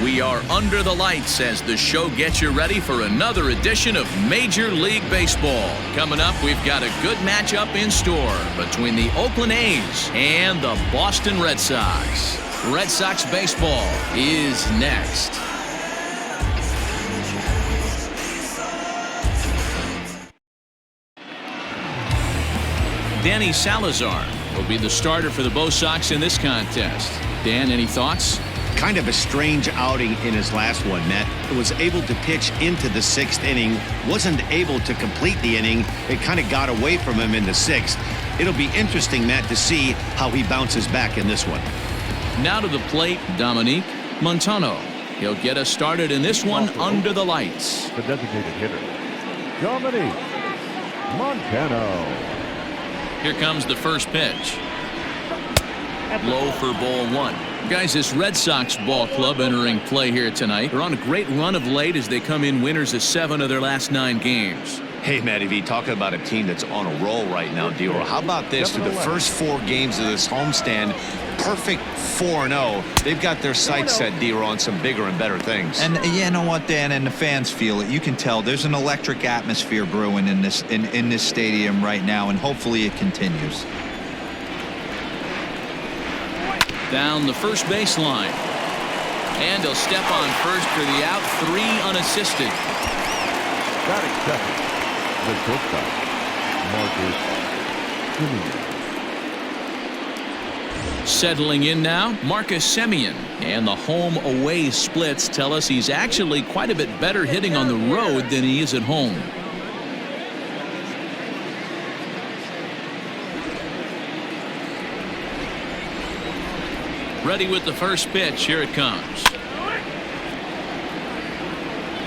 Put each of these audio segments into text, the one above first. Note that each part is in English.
We are under the lights as the show gets you ready for another edition of Major League Baseball. Coming up, we've got a good matchup in store between the Oakland A's and the Boston Red Sox. Red Sox baseball is next. Danny Salazar will be the starter for the Bo Sox in this contest. Dan, any thoughts? Kind of a strange outing in his last one, Matt. He was able to pitch into the 6th inning, wasn't able to complete the inning. It kind of got away from him in the 6th. It'll be interesting, Matt, to see how he bounces back in this one. Now to the plate, Dominique Montano. He'll get us started in this one under the lights. The designated hitter, Dominique Montano. Here comes the first pitch. Low for ball 1. Guys, this Red Sox ball club entering play here tonight. They're on a great run of late as they come in winners of 7 of their last 9 games. Hey, Matty V, talking about a team that's on a roll right now, D-Roll. How about this? Through the first 4 games of this homestand, perfect 4-0. They've got their sights set, D-Roll, on some bigger and better things. And you know what, Dan, and the fans feel it. You can tell there's an electric atmosphere brewing in this stadium right now, and hopefully it continues. Down the first baseline. And he'll step on first for the out. 3 unassisted. Batting second, the shortstop, Marcus Semien. Settling in now, Marcus Semien. And the home-away splits tell us he's actually quite a bit better hitting on the road than he is at home. Ready with the first pitch. Here it comes.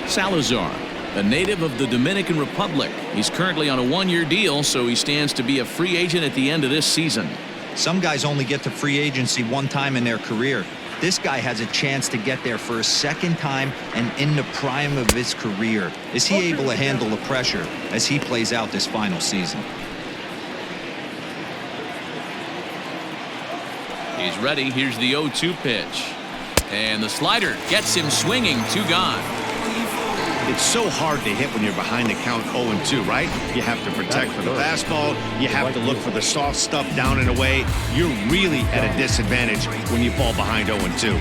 Salazar, a native of the Dominican Republic. He's currently on a 1-year deal, so he stands to be a free agent at the end of this season. Some guys only get to free agency 1 time in their career. This guy has a chance to get there for a 2nd time and in the prime of his career. Is he able to handle the pressure as he plays out this final season? He's ready. Here's the 0-2 pitch. And the slider gets him swinging. 2 gone. It's so hard to hit when you're behind the count 0-2, right? You have to protect for the fastball. You have to look for the soft stuff down and away. You're really at a disadvantage when you fall behind 0-2.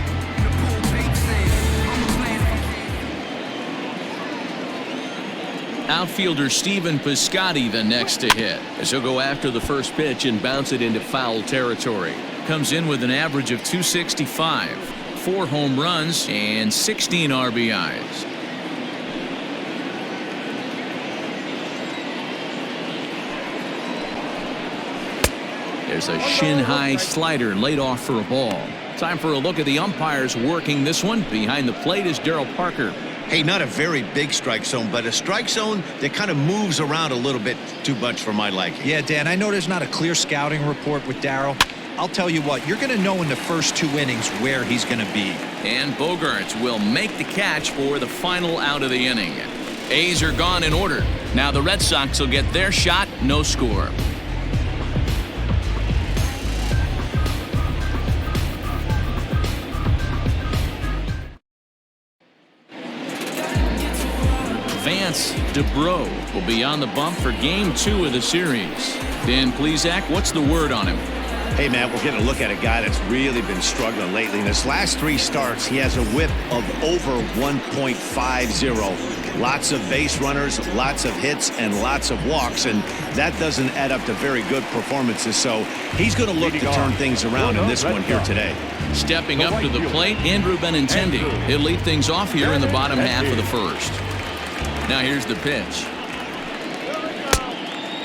Outfielder Steven Piscotty the next to hit, as he'll go after the first pitch and bounce it into foul territory. Comes in with an average of 265, 4 home runs, and 16 RBIs. There's a shin-high slider laid off for a ball. Time for a look at the umpires working this one. Behind the plate is Darryl Parker. Hey, not a very big strike zone, but a strike zone that kind of moves around a little bit too much for my liking. Yeah, Dan, I know there's not a clear scouting report with Darryl. I'll tell you what, you're going to know in the first 2 innings where he's going to be. And Bogaerts will make the catch for the final out of the inning. A's are gone in order. Now the Red Sox will get their shot, no score. Vance DeBro will be on the bump for Game 2 of the series. Dan Plesac, what's the word on him? Hey, Matt, we're getting a look at a guy that's really been struggling lately. In his last 3 starts, he has a whip of over 1.50. Lots of base runners, lots of hits, and lots of walks, and that doesn't add up to very good performances. So he's going to look to turn things around in this one here today. Stepping up to the plate, Andrew Benintendi. He'll lead things off here in the bottom half of the first. Now here's the pitch.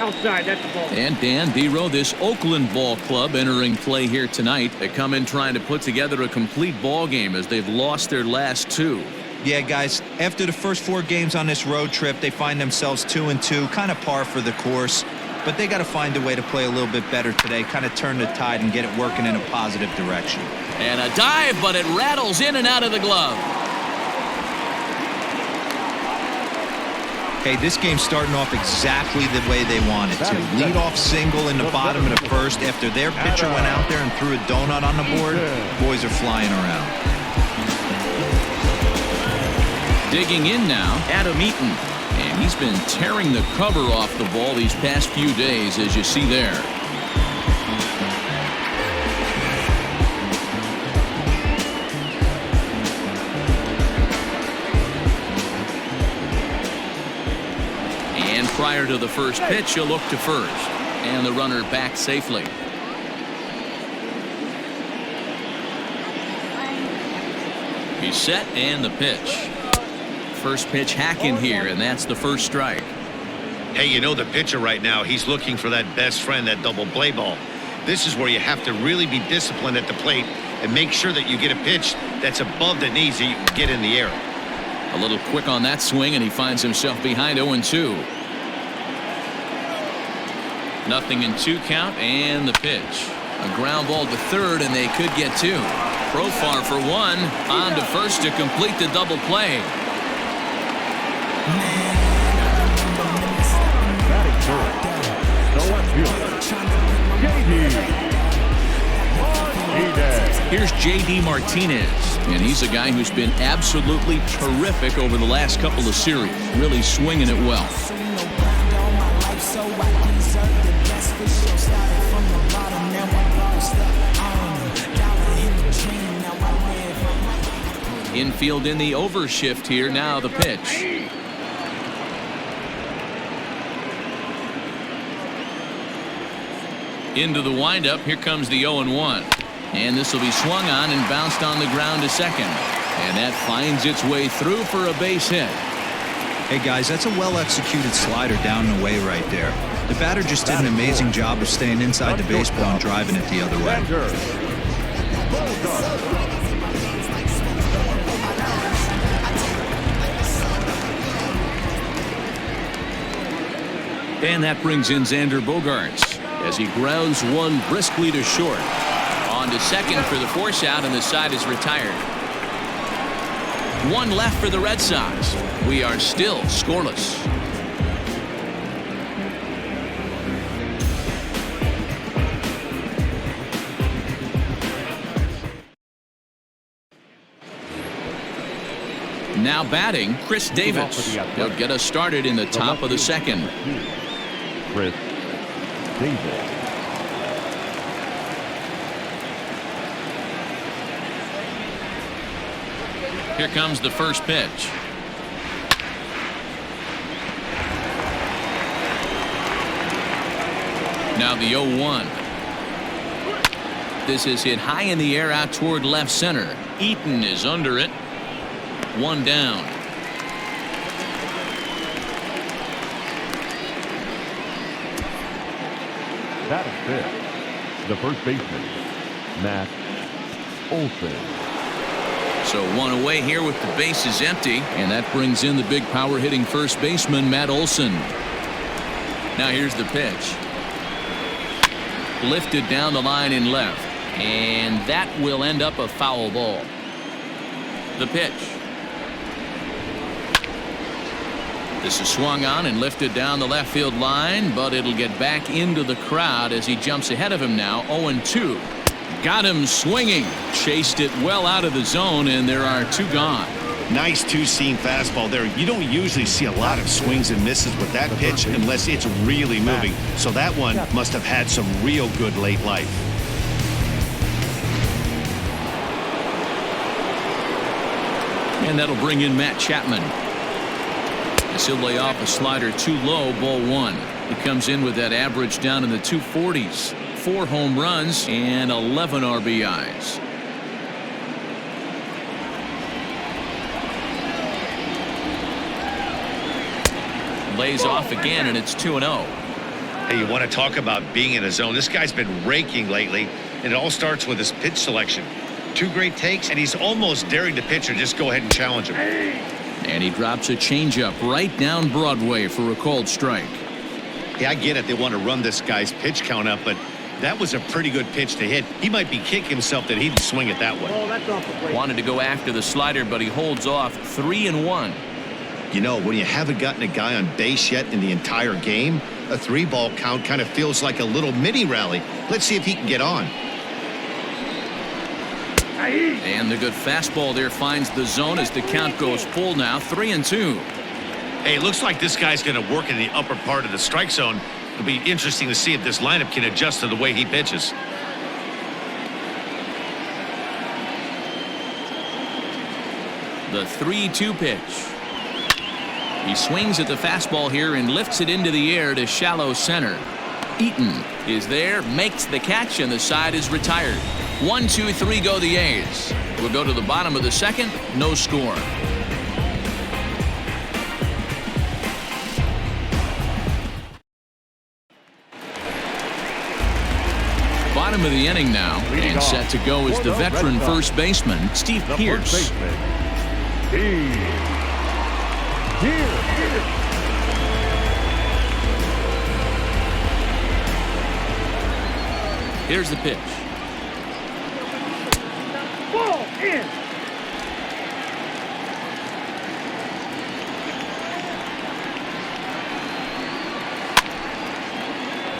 Outside, that's the ball. And Dan Dero, this Oakland ball club entering play here tonight. They come in trying to put together a complete ball game as they've lost their last 2. Yeah, guys, after the first 4 games on this road trip, they find themselves 2-2, kind of par for the course. But they got to find a way to play a little bit better today, kind of turn the tide and get it working in a positive direction. And a dive, but it rattles in and out of the glove. Hey, this game's starting off exactly the way they wanted to. Lead off single in the bottom of the first after their pitcher went out there and threw a donut on the board. Boys are flying around. Digging in now, Adam Eaton. And he's been tearing the cover off the ball these past few days, as you see there. And prior to the first pitch, he'll look to first. And the runner back safely. He's set and the pitch. First pitch hacking here, and that's the first strike. Hey, you know the pitcher right now, he's looking for that best friend, that double play ball. This is where you have to really be disciplined at the plate and make sure that you get a pitch that's above the knees that you can get in the air. A little quick on that swing, and he finds himself behind 0-2. 0-2 count, and the pitch. A ground ball to third, and they could get two. Profar for one, on to first to complete the double play. Batting third, the left fielder, J.D. Here's J.D. Martinez, and he's a guy who's been absolutely terrific over the last couple of series, really swinging it well. Infield in the overshift here. Now the pitch. Into the windup. Here comes the 0-1. And this will be swung on and bounced on the ground to second. And that finds its way through for a base hit. Hey, guys, that's a well-executed slider down the way right there. The batter just did an amazing job of staying inside the baseball and driving it the other way. And that brings in Xander Bogaerts as he grounds one briskly to short. On to second for the force out, and the side is retired. One left for the Red Sox. We are still scoreless. Now batting, Chris Davis. He'll get us started in the top of the second. Chris Davis. Here comes the first pitch. Now the 0-1. This is hit high in the air out toward left center. Eaton is under it. One down. Batting fifth, the first baseman, Matt Olson. So one away here with the bases empty, and that brings in the big power hitting first baseman Matt Olson. Now here's the pitch. Lifted down the line in left, and that will end up a foul ball. The pitch. This is swung on and lifted down the left field line, but it'll get back into the crowd as he jumps ahead of him now. 0-2. Got him swinging. Chased it well out of the zone, and there are two gone. Nice two-seam fastball there. You don't usually see a lot of swings and misses with that pitch unless it's really moving. So that one must have had some real good late life. And that'll bring in Matt Chapman. As he'll lay off a slider too low, ball one. He comes in with that average down in the 240s. 4 home runs and 11 RBIs. Lays off again, and it's 2-0. Hey, you want to talk about being in a zone? This guy's been raking lately, and it all starts with his pitch selection. 2 great takes, and he's almost daring the pitcher just go ahead and challenge him. And he drops a changeup right down Broadway for a called strike. Yeah, I get it. They want to run this guy's pitch count up, but that was a pretty good pitch to hit. He might be kicking himself that he didn't swing it that way. Wanted to go after the slider, but he holds off. 3-1. You know, when you haven't gotten a guy on base yet in the entire game, a 3-ball count kind of feels like a little mini rally. Let's see if he can get on. And the good fastball there finds the zone as the count goes full now, 3-2. Hey, it looks like this guy's going to work in the upper part of the strike zone. It'll be interesting to see if this lineup can adjust to the way he pitches. The 3-2 pitch. He swings at the fastball here and lifts it into the air to shallow center. Eaton is there, makes the catch, and the side is retired. 1, 2, 3 go the A's. We'll go to the bottom of the second, no score. Bottom of the inning now, and set to go is the veteran first baseman, Steve Pearce. Here's the pitch. Ball in.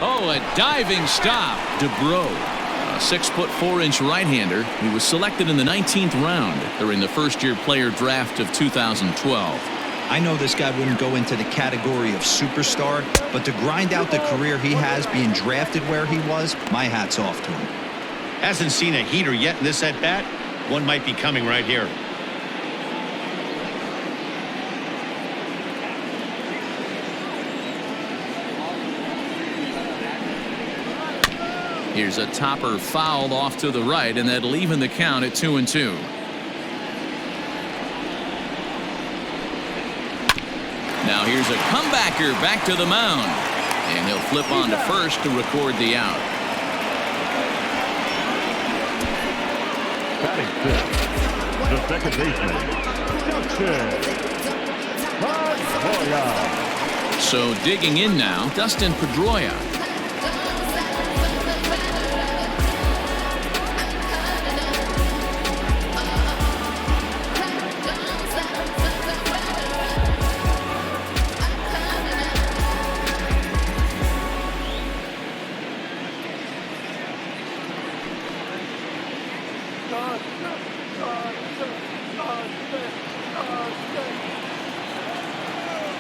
Oh, a diving stop. DeBro, a 6'4" right-hander. He was selected in the 19th round during the first-year player draft of 2012. I know this guy wouldn't go into the category of superstar, but to grind out the career he has being drafted where he was, my hat's off to him. Hasn't seen a heater yet in this at-bat. One might be coming right here. Here's a topper fouled off to the right, and that'll even the count at 2-2. Now here's a comebacker back to the mound, and he'll flip on to first to record the out. Batting fifth, the second baseman, Pedroia. So digging in now, Dustin Pedroia.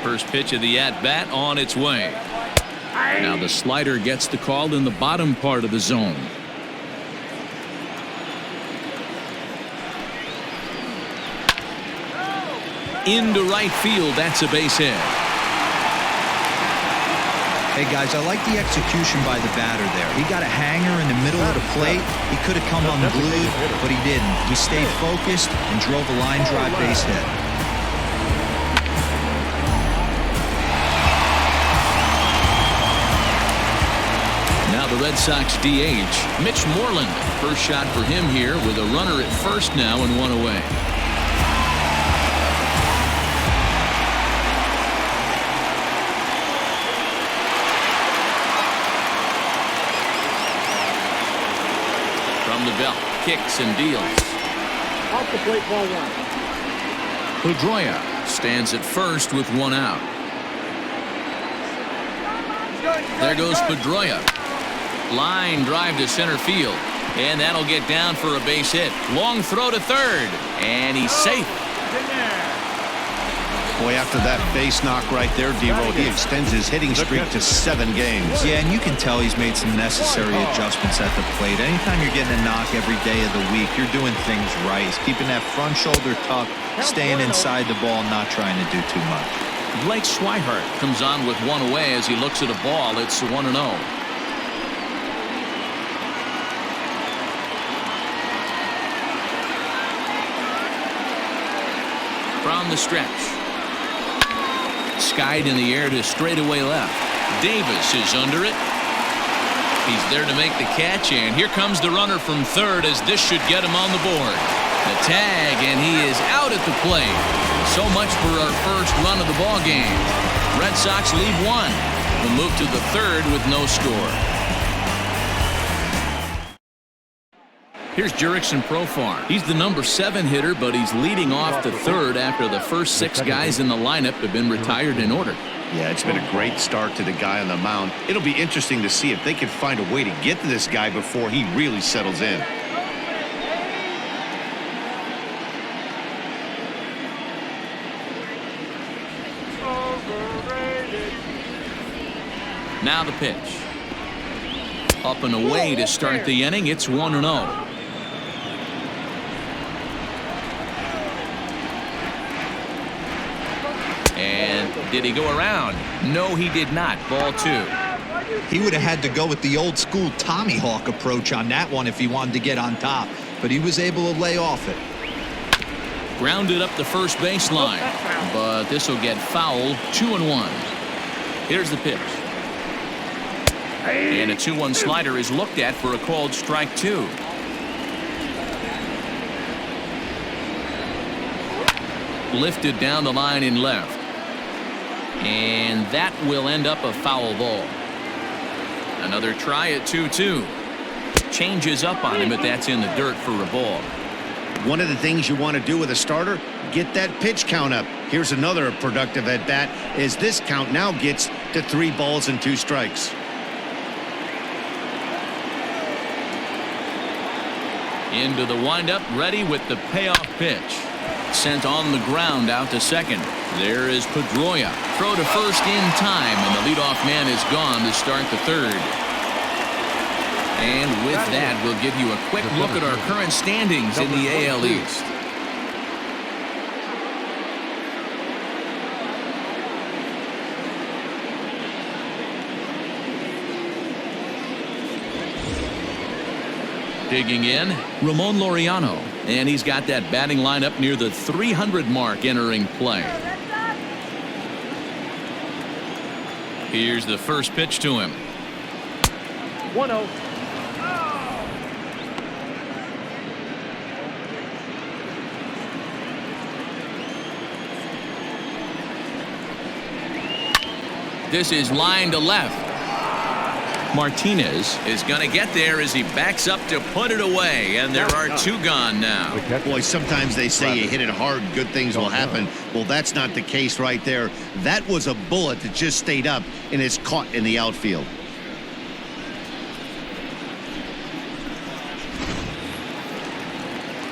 First pitch of the at-bat on its way. Now the slider gets the call in the bottom part of the zone. Into right field, that's a base hit. Hey guys, I like the execution by the batter there. He got a hanger in the middle of the plate. He could have come unglued, but he didn't. He stayed focused and drove a line drive base hit. Now the Red Sox DH, Mitch Moreland. First shot for him here with a runner at first now and one away. From the belt, kicks and deals. Off the plate, ball one. Pedroia stands at first with one out. There goes Pedroia. Line drive to center field, and that'll get down for a base hit. Long throw to third, and he's safe. Boy, after that base knock right there, D-Roll, he extends his hitting streak to 7 games. Yeah, and you can tell he's made some necessary adjustments at the plate. Anytime you're getting a knock every day of the week, you're doing things right. He's keeping that front shoulder tucked, staying inside the ball, not trying to do too much. Blake Swihart comes on with one away as he looks at a ball. It's 1-0. From the stretch. Skied in the air to straightaway left. Davis is under it. He's there to make the catch, and here comes the runner from third as this should get him on the board. The tag, and he is out at the plate. So much for our first run of the ball game. Red Sox lead 1. We'll move to the third with no score. Here's Jurickson Profar. He's the number 7 hitter, but he's leading off the third after the first 6 guys in the lineup have been retired in order. Yeah, it's been a great start to the guy on the mound. It'll be interesting to see if they can find a way to get to this guy before he really settles in. Now the pitch. Up and away to start the inning. It's 1-0. And did he go around? No, he did not. Ball 2. He would have had to go with the old school Tommy Hawk approach on that one if he wanted to get on top, but he was able to lay off it. Grounded up the first baseline, but this will get foul. 2-1. Here's the pitch. And a 2-1 slider is looked at for a called strike 2. Lifted down the line in left. And that will end up a foul ball. Another try at 2-2. Changes up on him, but that's in the dirt for a ball. One of the things you want to do with a starter, get that pitch count up. Here's another productive at bat as this count now gets to 3 balls and 2 strikes. Into the windup, ready with the payoff pitch. Sent on the ground out to second. There is Pedroia. Throw to first in time, and the leadoff man is gone to start the third. And with that, we'll give you a quick look at our current standings in the AL East. Digging in, Ramon Laureano, and he's got that batting lineup near the 300 mark entering play. Here's the first pitch to him. 1-0. This is line to left. Martinez is going to get there as he backs up to put it away, and there are 2 gone now. Boy, sometimes they say you hit it hard, good things will happen. Well, that's not the case right there. That was a bullet that just stayed up and is caught in the outfield.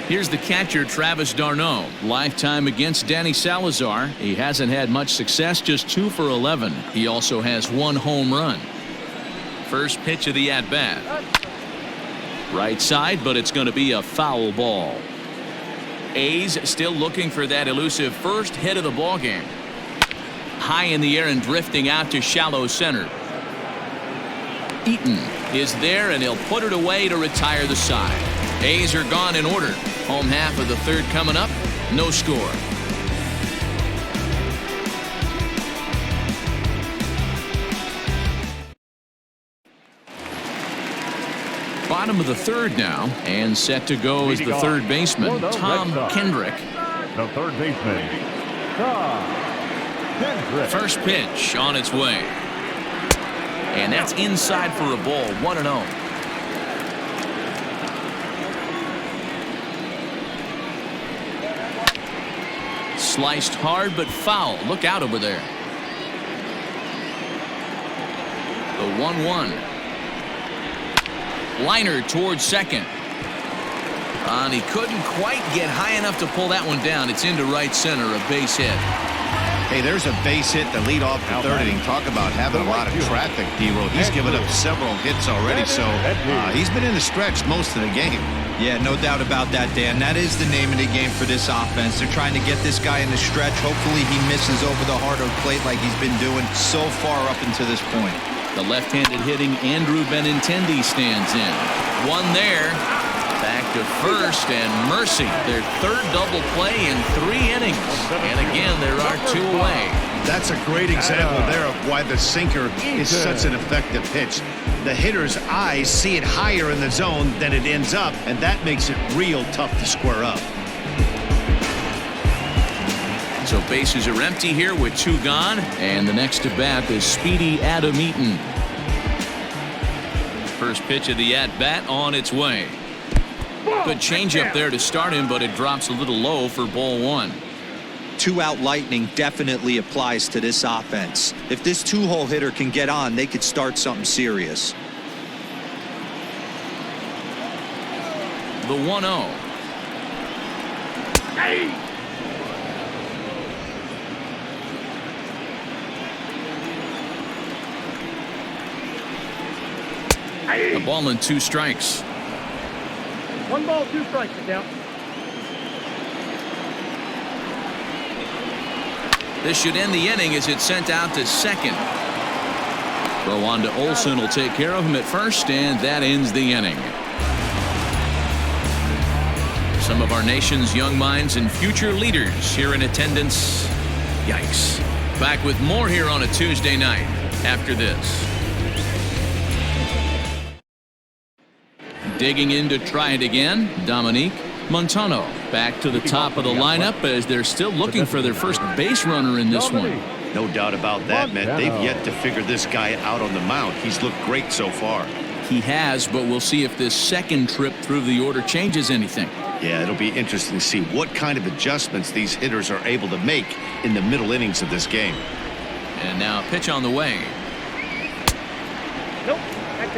Here's the catcher, Travis d'Arnaud. Lifetime against Danny Salazar. He hasn't had much success, just 2 for 11. He also has 1 home run. First pitch of the at-bat. Right side, but it's going to be a foul ball. A's still looking for that elusive first hit of the ballgame. High in the air and drifting out to shallow center. Eaton is there, and he'll put it away to retire the side. A's are gone in order. Home half of the third coming up. No score. Bottom of the third now, and set to go is the third baseman, Tom Kendrick. The third baseman, Tom Kendrick. First pitch on its way. And that's inside for a ball. 1-0. Sliced hard but foul. Look out over there. The 1-1. Liner towards second. And he couldn't quite get high enough to pull that one down. It's into right center, a base hit. Hey, there's a base hit to lead off the third inning. Talk about having a lot of traffic, D-Roll. He's given up several hits already, so he's been in the stretch most of the game. Yeah, no doubt about that, Dan. That is the name of the game for this offense. They're trying to get this guy in the stretch. Hopefully he misses over the heart of the plate like he's been doing so far up until this point. The left-handed hitting Andrew Benintendi stands in. One there. Back to first, and mercy. Their third double play in 3 innings. And again, there are 2 away. That's a great example there of why the sinker is such an effective pitch. The hitter's eyes see it higher in the zone than it ends up, and that makes it real tough to square up. So bases are empty here with 2 gone, and the next to bat is speedy Adam Eaton. First pitch of the at-bat on its way. Good changeup there to start him, but it drops a little low for ball one. Two-out lightning definitely applies to this offense. If this two-hole hitter can get on, they could start something serious. The 1-0. A ball and 2 strikes. 1 ball, 2 strikes, the count. This should end the inning as it's sent out to second. Throw on to Olsen will take care of him at first, and that ends the inning. Some of our nation's young minds and future leaders here in attendance. Yikes. Back with more here on a Tuesday night after this. Digging in to try it again, Dominique Montano back to the top of the lineup as they're still looking for their first base runner in this one. No doubt about that, man. They've yet to figure this guy out on the mound. He's looked great so far. He has, but we'll see if this second trip through the order changes anything. Yeah, it'll be interesting to see what kind of adjustments these hitters are able to make in the middle innings of this game. And now a pitch on the way. Nope.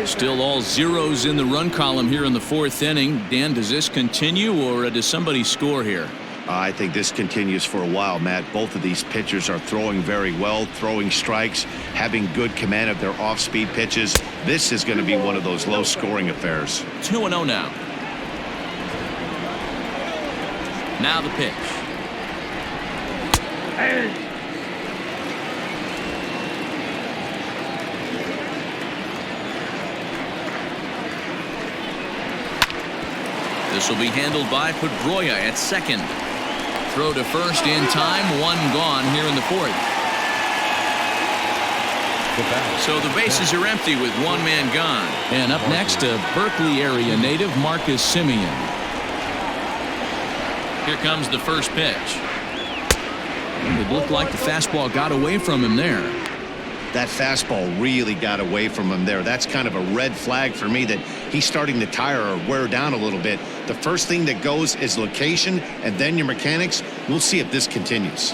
Still all zeros in the run column here in the 4th inning. Dan, does this continue or does somebody score here? I think this continues for a while, Matt. Both of these pitchers are throwing very well, throwing strikes, having good command of their off-speed pitches. This is going to be one of those low-scoring affairs. 2-0 now. Now the pitch. This will be handled by Pedroia at second. Throw to first in time. 1 gone here in the 4th. So the bases are empty with 1 man gone. And up next, a Berkeley area native, Marcus Simeon. Here comes the first pitch. It looked like the fastball got away from him there. That fastball really got away from him there. That's kind of a red flag for me that he's starting to tire or wear down a little bit. The first thing that goes is location and then your mechanics. We'll see if this continues.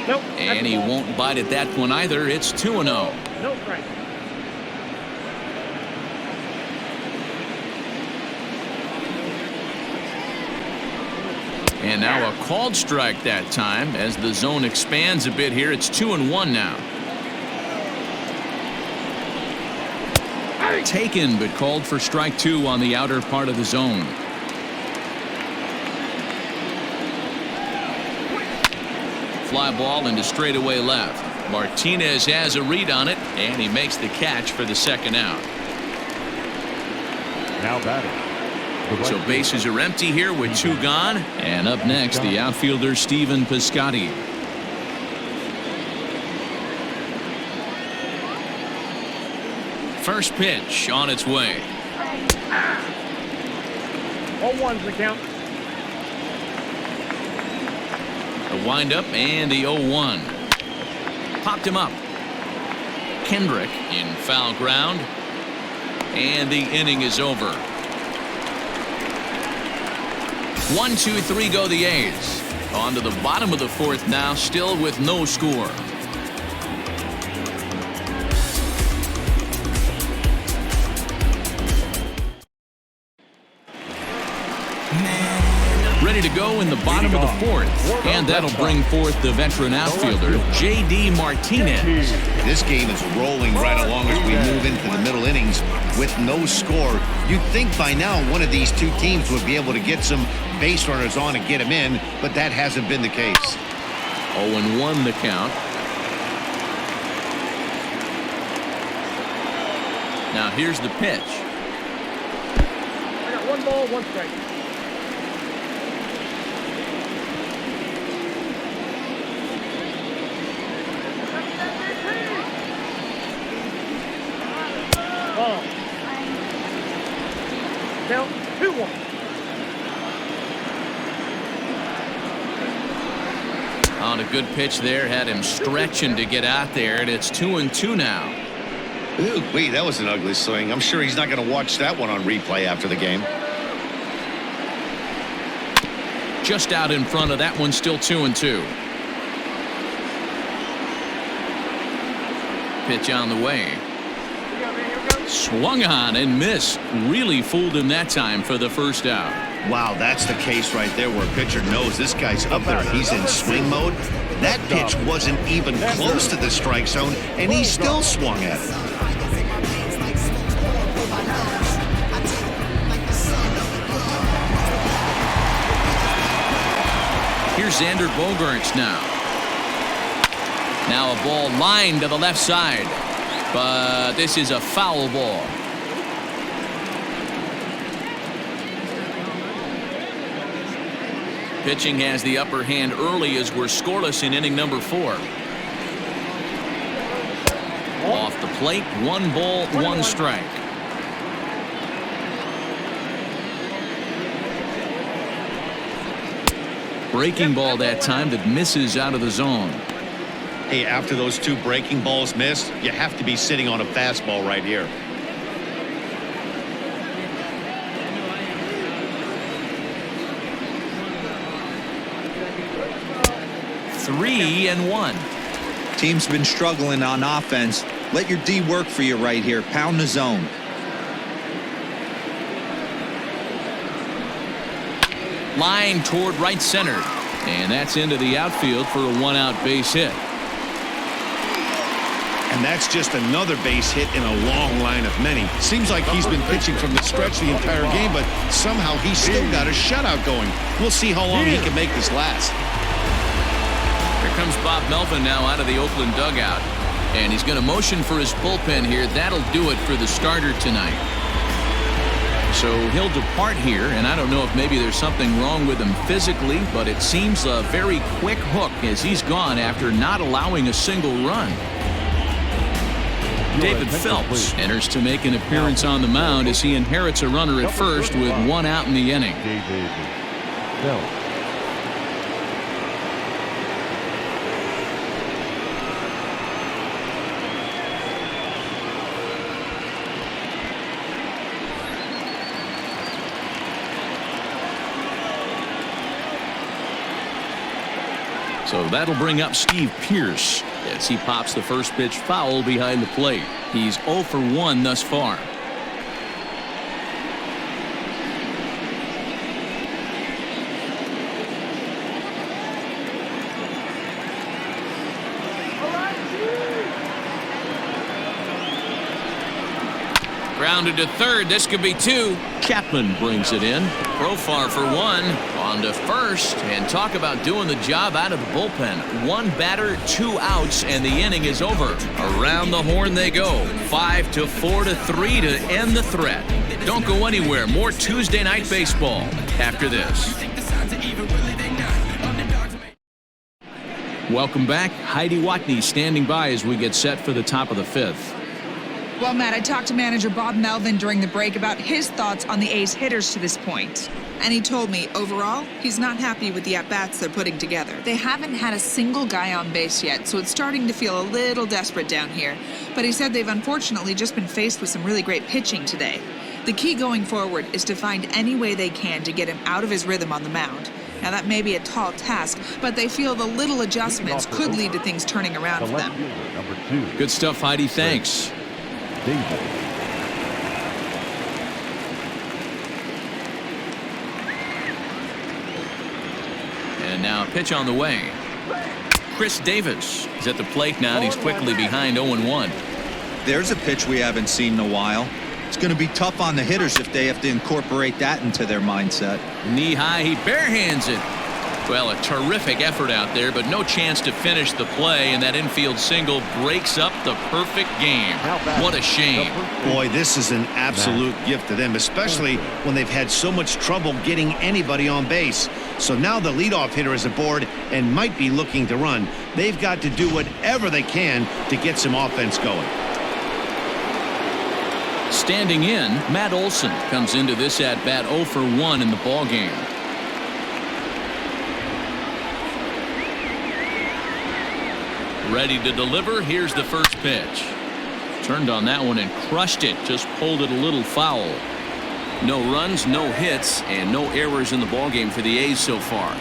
Nope. And he won't bite at that one either. It's 2-0. No strike. And now a called strike that time as the zone expands a bit here. It's 2-1 now. Taken, but called for strike 2 on the outer part of the zone. Fly ball into straightaway left. Martinez has a read on it, and he makes the catch for the second out. Now batting. So bases are empty here with 2 gone. And up next, the outfielder Stephen Piscotty. First pitch on its way. 0-1's the count. A windup and the 0-1. Popped him up. Kendrick in foul ground. And the inning is over. 1, 2, 3 go the A's. On to the bottom of the 4th now, still with no score. Ready to go in the bottom of the 4th. And that'll bring forth the veteran outfielder, J.D. Martinez. This game is rolling right along as we move into the middle innings with no score. You'd think by now one of these two teams would be able to get some base runners on and get them in, but that hasn't been the case. 0-1 the count. Now here's the pitch. I got 1 ball, 1 strike. Ball. Count 2-1. On a good pitch there, had him stretching to get out there, and it's 2-2 now. Ooh, wait, that was an ugly swing. I'm sure he's not going to watch that one on replay after the game. Just out in front of that one, still 2-2. Pitch on the way. Swung on and missed. Really fooled him that time for the first out. Wow, that's the case right there where a pitcher knows this guy's up there. He's in swing mode. That pitch wasn't even close to the strike zone, and he still swung at it. Here's Xander Bogaerts now. Now a ball lined to the left side. But this is a foul ball. Pitching has the upper hand early as we're scoreless in inning number 4. Off the plate, 1 ball, 1 strike. Breaking ball that time that misses out of the zone. Hey, after those 2 breaking balls missed, you have to be sitting on a fastball right here. Three and 1. Team's been struggling on offense. Let your D work for you right here. Pound the zone. Line toward right center. And that's into the outfield for a 1-out base hit. And that's just another base hit in a long line of many. Seems like he's been pitching from the stretch the entire game, but somehow he's still got a shutout going. We'll see how long he can make this last. Here comes Bob Melvin now out of the Oakland dugout. And he's going to motion for his bullpen here. That'll do it for the starter tonight. So he'll depart here, and I don't know if maybe there's something wrong with him physically, but it seems a very quick hook as he's gone after not allowing a single run. David Phelps enters to make an appearance on the mound as he inherits a runner at first with 1 out in the inning. David Phelps. So that'll bring up Steve Pearce as he pops the first pitch foul behind the plate. He's 0 for 1 thus far. Grounded to third. This could be 2. Chapman brings it in. Profar for 1. On to first. And talk about doing the job out of the bullpen. 1 batter, 2 outs, and the inning is over. Around the horn they go. 5-4 to 3 to end the threat. Don't go anywhere. More Tuesday Night Baseball after this. Welcome back. Heidi Watney standing by as we get set for the top of the 5th. Well, Matt, I talked to manager Bob Melvin during the break about his thoughts on the A's hitters to this point. And he told me, overall, he's not happy with the at-bats they're putting together. They haven't had a single guy on base yet, so it's starting to feel a little desperate down here. But he said they've unfortunately just been faced with some really great pitching today. The key going forward is to find any way they can to get him out of his rhythm on the mound. Now, that may be a tall task, but they feel the little adjustments could lead to things turning around for them. Number 2. Good stuff, Heidi. Thanks. David. And now a pitch on the way. Chris Davis is at the plate now, and he's quickly behind 0-1. There's a pitch we haven't seen in a while. It's going to be tough on the hitters if they have to incorporate that into their mindset. Knee high, he barehands it. Well, a terrific effort out there, but no chance to finish the play, and that infield single breaks up the perfect game. What a shame. Boy, this is an absolute gift to them, especially when they've had so much trouble getting anybody on base. So now the leadoff hitter is aboard and might be looking to run. They've got to do whatever they can to get some offense going. Standing in, Matt Olson comes into this at-bat 0 for 1 in the ballgame. Ready to deliver. Here's the first pitch. Turned on that one and crushed it. Just pulled it a little foul. No runs, no hits, and no errors in the ballgame for the A's so far.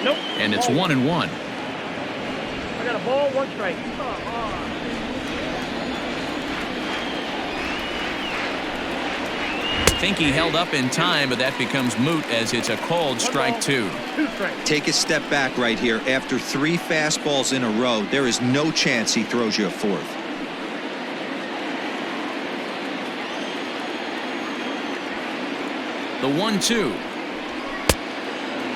Nope. And it's Ball. 1-1. I got a ball, 1 strike. I think he held up in time, but that becomes moot as it's a called strike 2. 2 strikes. Take a step back right here. After 3 fastballs in a row, there is no chance he throws you a 4th. The 1-2.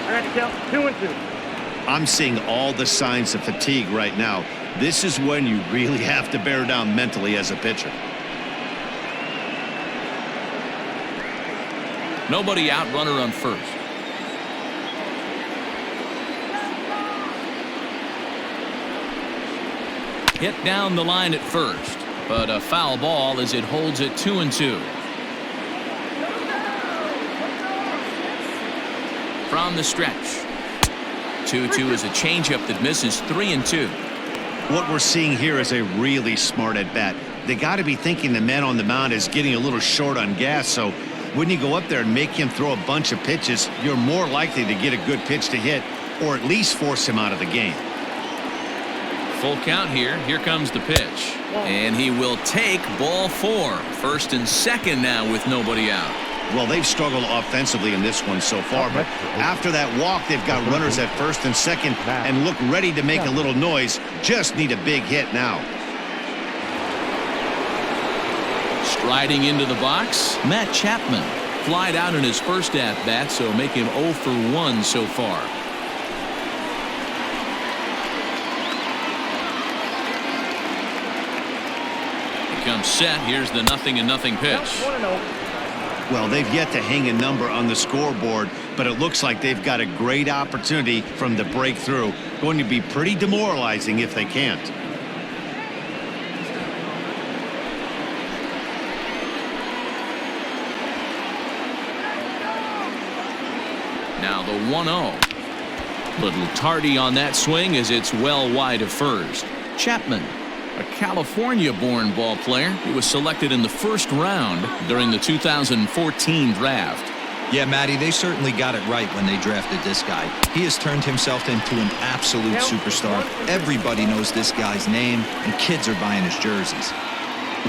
I got to count 2-2. I'm seeing all the signs of fatigue right now. This is when you really have to bear down mentally as a pitcher. Nobody out, runner on first. Hit down the line at first, but a foul ball as it holds it 2-2. From the stretch. 2-2 is a changeup that misses 3-2. What we're seeing here is a really smart at bat. They got to be thinking the man on the mound is getting a little short on gas, so when you go up there and make him throw a bunch of pitches, you're more likely to get a good pitch to hit or at least force him out of the game. Full count here. Here comes the pitch. And he will take ball 4. First and second now with nobody out. Well, they've struggled offensively in this one so far, but after that walk, they've got runners at first and second and look ready to make a little noise. Just need a big hit now. Striding into the box, Matt Chapman. Flied out in his first at-bat, so make him 0 for 1 so far. He comes set. Here's the 0-0 pitch. 1-0. Well, they've yet to hang a number on the scoreboard, but it looks like they've got a great opportunity from the breakthrough. Going to be pretty demoralizing if they can't. Now the 1-0. Little tardy on that swing as it's well wide of first. Chapman, a California-born ball player. He was selected in the first round during the 2014 draft. Yeah, Matty, they certainly got it right when they drafted this guy. He has turned himself into an absolute superstar. Everybody knows this guy's name, and kids are buying his jerseys.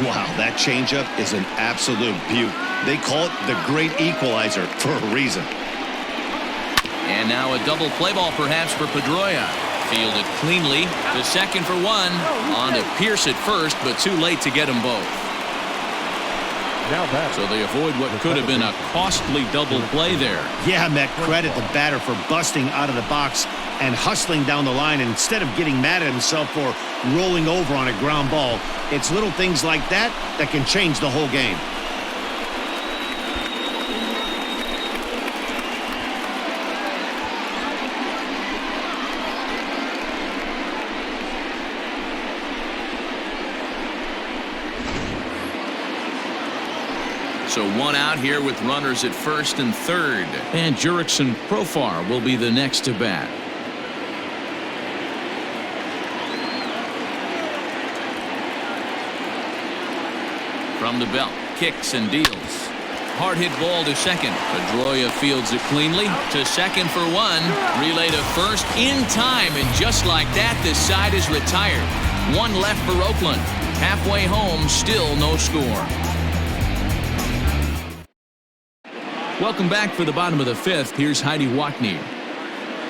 Wow, that changeup is an absolute beaut. They call it the great equalizer for a reason. And now a double play ball perhaps for Pedroia. Fielded cleanly to second for 1. On to Pierce at first, but too late to get them both. So they avoid what could have been a costly double play there. Yeah, Matt, credit the batter for busting out of the box and hustling down the line instead of getting mad at himself for rolling over on a ground ball. It's little things like that that can change the whole game. So 1 out here with runners at first and third. And Jurickson Profar will be the next to bat. From the belt, kicks and deals. Hard hit ball to second. Pedroia fields it cleanly to second for 1. Relay to first in time, and just like that, this side is retired. 1 left for Oakland. Halfway home, still no score. Welcome back for the bottom of the 5th. Here's Heidi Watney.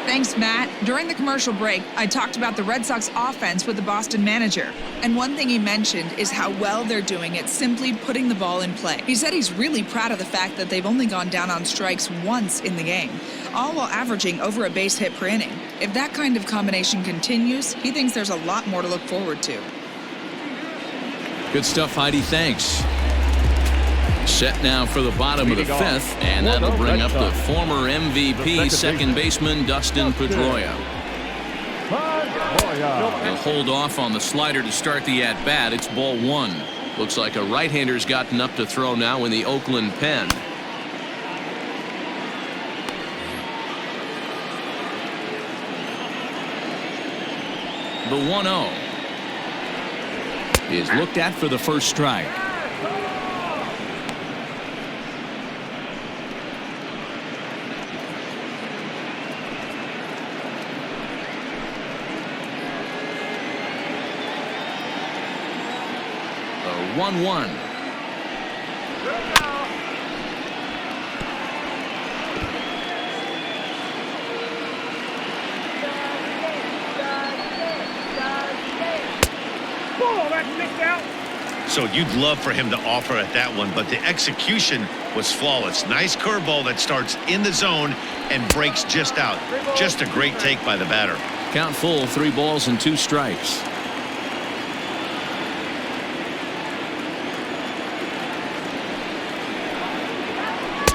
Thanks, Matt. During the commercial break, I talked about the Red Sox offense with the Boston manager. And one thing he mentioned is how well they're doing at simply putting the ball in play. He said he's really proud of the fact that they've only gone down on strikes once in the game, all while averaging over a base hit per inning. If that kind of combination continues, he thinks there's a lot more to look forward to. Good stuff, Heidi. Thanks. Set now for the bottom of the 5th, and that'll bring up the former MVP second baseman Dustin Pedroia. He'll hold off on the slider to start the at-bat. It's ball 1. Looks like a right-hander's gotten up to throw now in the Oakland pen. The 1-0. is looked at for the first strike. The 1-1. So you'd love for him to offer at that one, but the execution was flawless. Nice curveball that starts in the zone and breaks just out. Just a great take by the batter. Count full, 3 balls and 2 strikes.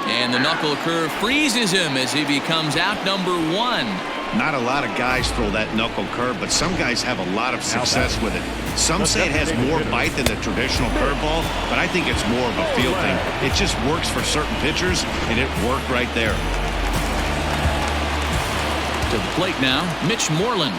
And the knuckle curve freezes him as he becomes out number 1. Not a lot of guys throw that knuckle curve, but some guys have a lot of success with it. Some say it has more bite than the traditional curveball, but I think it's more of a feel thing. It just works for certain pitchers, and it worked right there. To the plate now, Mitch Moreland.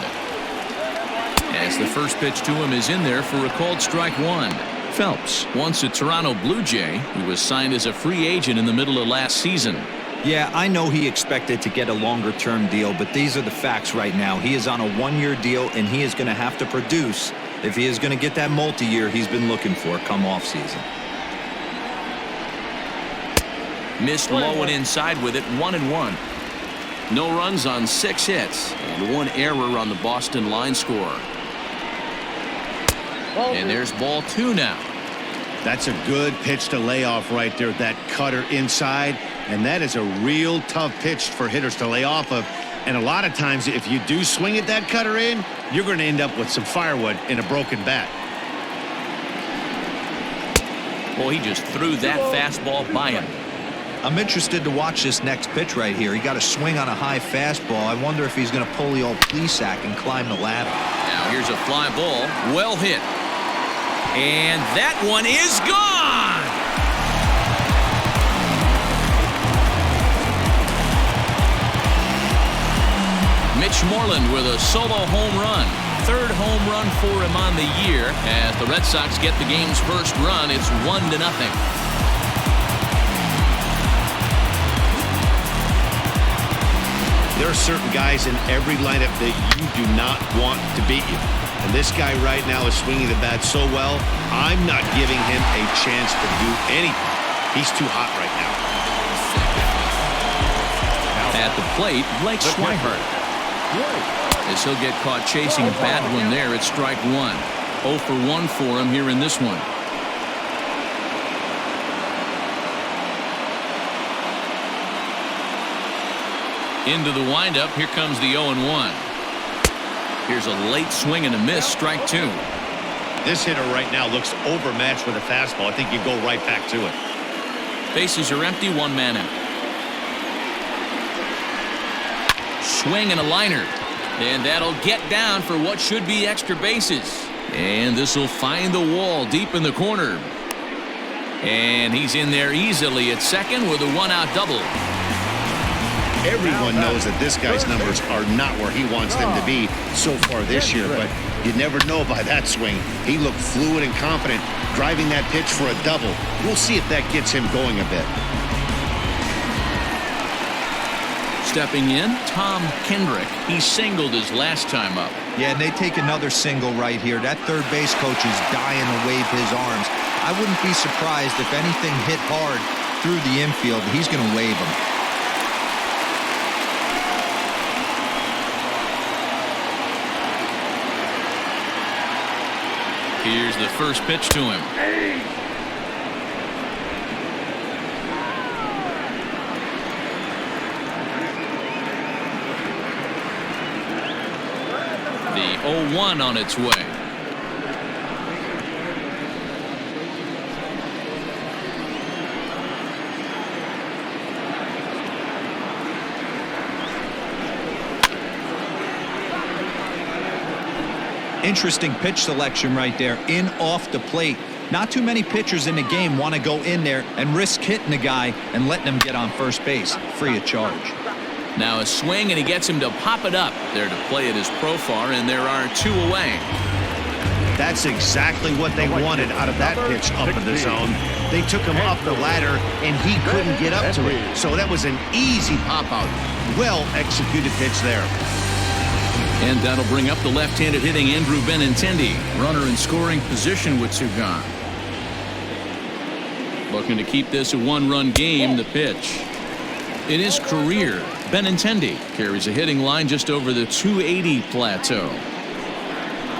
As the first pitch to him is in there for a called strike 1. Phelps, once a Toronto Blue Jay, who was signed as a free agent in the middle of last season. Yeah, I know he expected to get a longer-term deal, but these are the facts right now. He is on a 1-year deal, and he is going to have to produce if he is going to get that multi-year he's been looking for come off-season. Missed low and inside with it, 1-1. No runs on 6 hits, and 1 error on the Boston line score. And there's ball 2 now. That's a good pitch to lay off right there, that cutter inside. And that is a real tough pitch for hitters to lay off of. And a lot of times, if you do swing at that cutter in, you're going to end up with some firewood in a broken bat. Well, he just threw that fastball by him. I'm interested to watch this next pitch right here. He got a swing on a high fastball. I wonder if he's going to pull the old Plesac and climb the ladder. Now here's a fly ball, well hit. And that one is gone! Mitch Moreland with a solo home run. 3rd home run for him on the year. As the Red Sox get the game's first run, it's 1-0. There are certain guys in every lineup that you do not want to beat you. And this guy right now is swinging the bat so well, I'm not giving him a chance to do anything. He's too hot right now. At the plate, Blake Swihart. As he'll get caught chasing a bad one there at strike 1. 0 for 1 for him here in this one. Into the windup, here comes the 0-1. Here's a late swing and a miss, strike 2. This hitter right now looks overmatched with a fastball. I think you go right back to it. Bases are empty, 1 man out. Swing and a liner. And that'll get down for what should be extra bases. And this will find the wall deep in the corner. And he's in there easily at second with a 1-out double. Everyone knows that this guy's numbers are not where he wants them to be so far this year, but you never know by that swing. He looked fluid and confident, driving that pitch for a double. We'll see if that gets him going a bit. Stepping in, Tom Kendrick. He singled his last time up. Yeah, and they take another single right here. That third base coach is dying to wave his arms. I wouldn't be surprised if anything hit hard through the infield. He's going to wave them. Here's the first pitch to him. The 0-1 on its way. Interesting pitch selection right there, in off the plate. Not too many pitchers in the game want to go in there and risk hitting the guy and letting him get on first base free of charge. Now a swing, and he gets him to pop it up. There to play it is Profar, and there are 2 away. That's exactly what they wanted out of that pitch up in the zone. They took him up the ladder, and he couldn't get up to it. So that was an easy pop-out. Well-executed pitch there. And that'll bring up the left-handed hitting Andrew Benintendi. Runner in scoring position with two gone. Looking to keep this a one-run game, the pitch. In his career, Benintendi carries a hitting line just over the 280 plateau.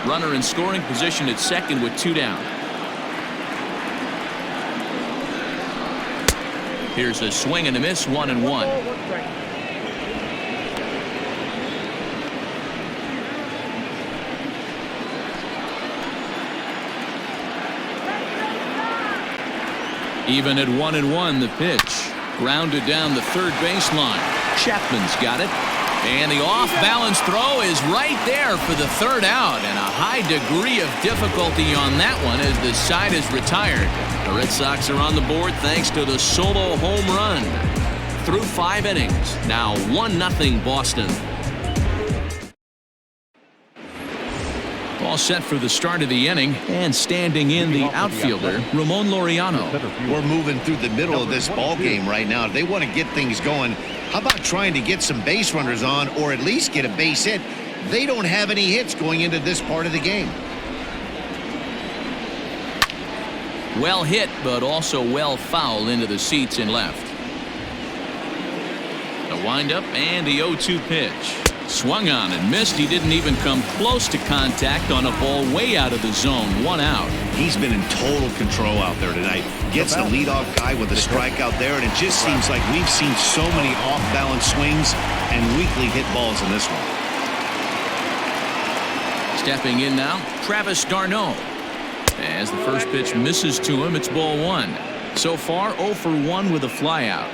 Runner in scoring position at second with two down. Here's a swing and a miss, 1-1. Even at 1-1, the pitch. Grounded down the third baseline. Chapman's got it. And the off-balance throw is right there for the third out. And a high degree of difficulty on that one as the side is retired. The Red Sox are on the board thanks to the solo home run. Through 5 innings. Now 1-0 Boston. All set for the start of the inning, and standing in the outfielder, Ramon Laureano. We're moving through the middle of this ball game right now. They want to get things going. How about trying to get some base runners on, or at least get a base hit? They don't have any hits going into this part of the game. Well hit, but also well fouled into the seats in left. The windup and the 0-2 pitch. Swung on and missed. He didn't even come close to contact on a ball way out of the zone. 1 out. He's been in total control out there tonight. Gets the leadoff guy with a strikeout there, and it just seems like we've seen so many off-balance swings and weakly hit balls in this one. Stepping in now, Travis d'Arnaud. As the first pitch misses to him, it's ball 1. So far, 0 for 1 with a flyout.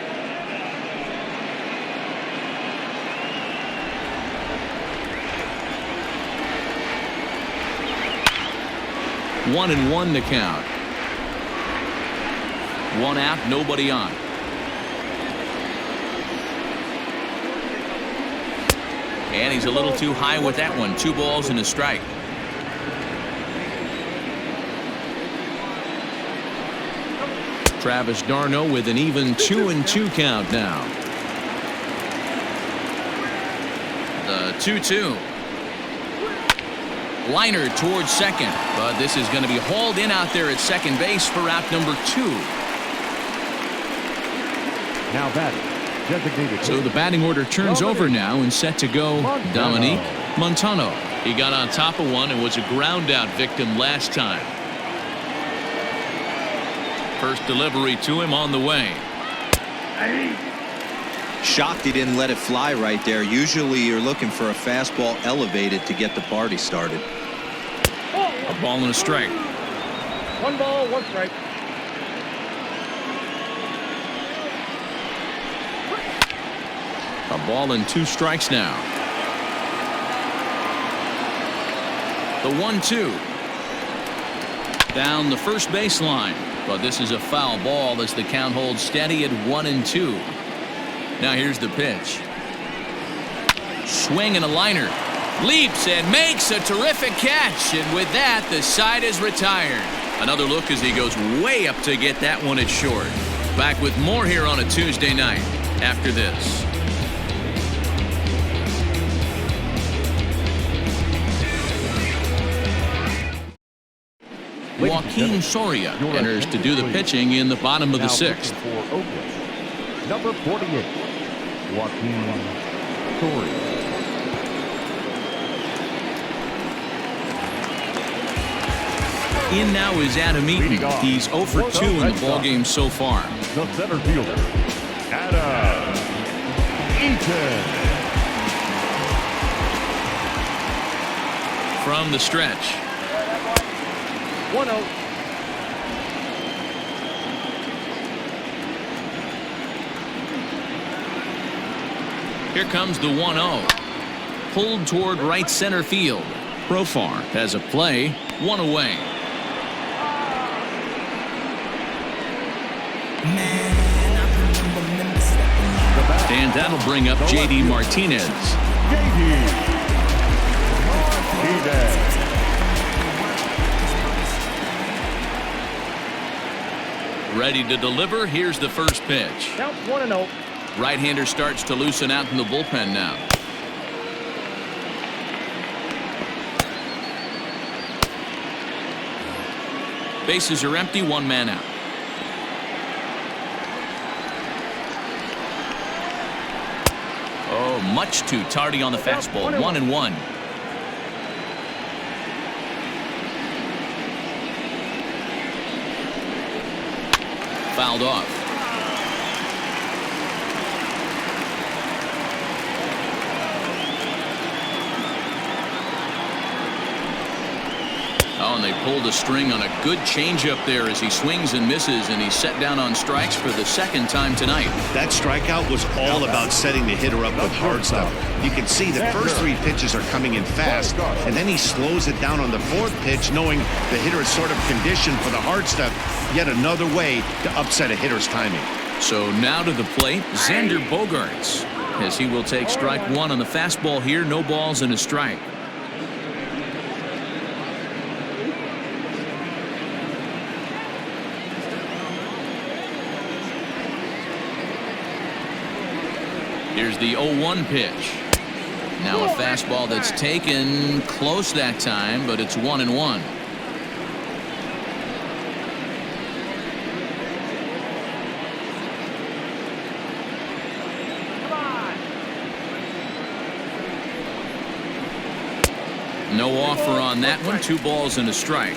1-1 the count. 1 out, nobody on. And he's a little too high with that one. 2 balls and a strike. Travis d'Arnaud with an even 2-2 count now. The 2-2. Liner towards second, but this is going to be hauled in out there at second base for out number 2. Now batting, designated. So the batting order turns over now and set to go Dominic Montano. He got on top of one and was a ground out victim last time. First delivery to him on the way. Shocked he didn't let it fly right there. Usually you're looking for a fastball elevated to get the party started. A ball and a strike. 1 ball, 1 strike. A ball and 2 strikes now. The 1-2. Down the first baseline. But this is a foul ball as the count holds steady at 1-2. Now here's the pitch. Swing and a liner. Leaps and makes a terrific catch. And with that, the side is retired. Another look as he goes way up to get that one at short. Back with more here on a Tuesday night after this. Joaquin Soria enters to do the pitching in the bottom of the 6th. For Oakland, number 48, Joaquin Soria. In now is Adam Eaton. He's 0 for 2 in the ballgame so far. The center fielder, Adam Eaton. From the stretch. 1-0. Here comes the 1-0. Pulled toward right center field. Profar has a play. 1 away. And that'll bring up J.D. Martinez. J.D. Martinez. Ready to deliver. Here's the first pitch. Count 1-0. Right-hander starts to loosen out in the bullpen now. Bases are empty, one man out. Oh, much too tardy on the fastball. 1-1. Fouled off. Oh, and they pulled a string on a good changeup there as he swings and misses, and he's set down on strikes for the second time tonight. That strikeout was all about setting the hitter up with hard stuff. You can see the first 3 pitches are coming in fast, and then he slows it down on the 4th pitch, knowing the hitter is sort of conditioned for the hard stuff. Yet another way to upset a hitter's timing. So now to the plate, Xander Bogaerts, as he will take strike 1 on the fastball here. No balls and a strike. Here's the 0-1 pitch. Now a fastball that's taken close that time, but it's 1-1. No offer on that one. 2 balls and a strike.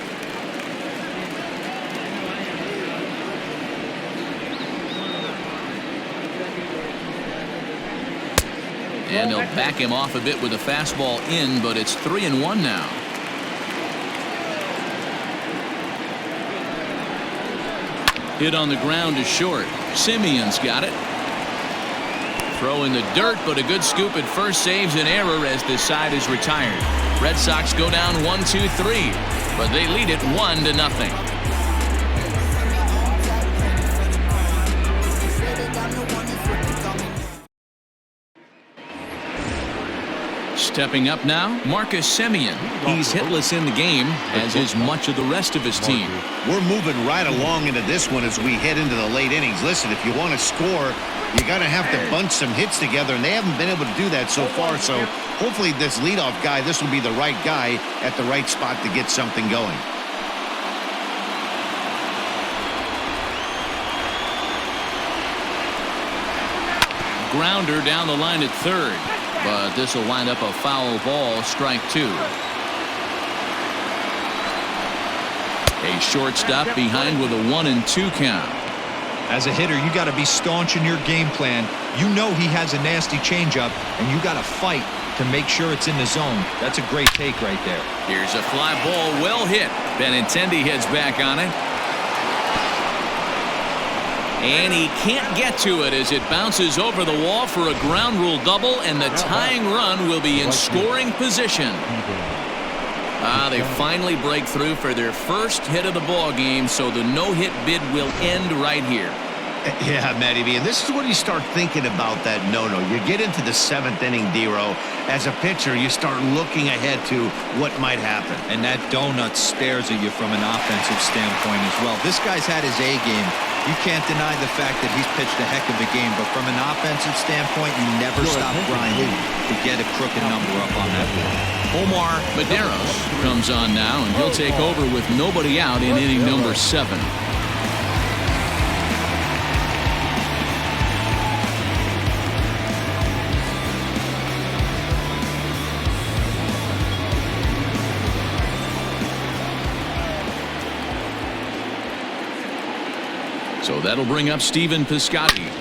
And they'll back him off a bit with a fastball in, but it's 3-1 now. Hit on the ground is short. Simeon's got it. Throw in the dirt, but a good scoop at first saves an error as this side is retired. Red Sox go down 1-2-3, but they lead it 1-0. Stepping up now, Marcus Semien. He's hitless in the game, as is much of the rest of his team. We're moving right along into this one as we head into the late innings. Listen, if you want to score, you got to have to bunch some hits together, and they haven't been able to do that so far. So hopefully this leadoff guy, this will be the right guy at the right spot to get something going. Grounder down the line at third, but this will wind up a foul ball. Strike 2. A shortstop behind with a 1-2 count. As a hitter, you got to be staunch in your game plan. You know he has a nasty changeup, and you got to fight to make sure it's in the zone. That's a great take right there. Here's a fly ball, well hit. Benintendi heads back on it. And he can't get to it as it bounces over the wall for a ground rule double, and the tying run will be in scoring position. They finally break through for their first hit of the ball game, so the no-hit bid will end right here. Yeah, Matty B, and this is when you start thinking about that no-no. You get into the 7th inning, D-Row. As a pitcher, you start looking ahead to what might happen. And that donut stares at you from an offensive standpoint as well. This guy's had his A game. You can't deny the fact that he's pitched a heck of a game, but from an offensive standpoint, you never stop grinding to get a crooked number up on that board. Omar Medeiros comes on now, and he'll take over with nobody out in inning number 7. So that'll bring up Stephen Piscotty.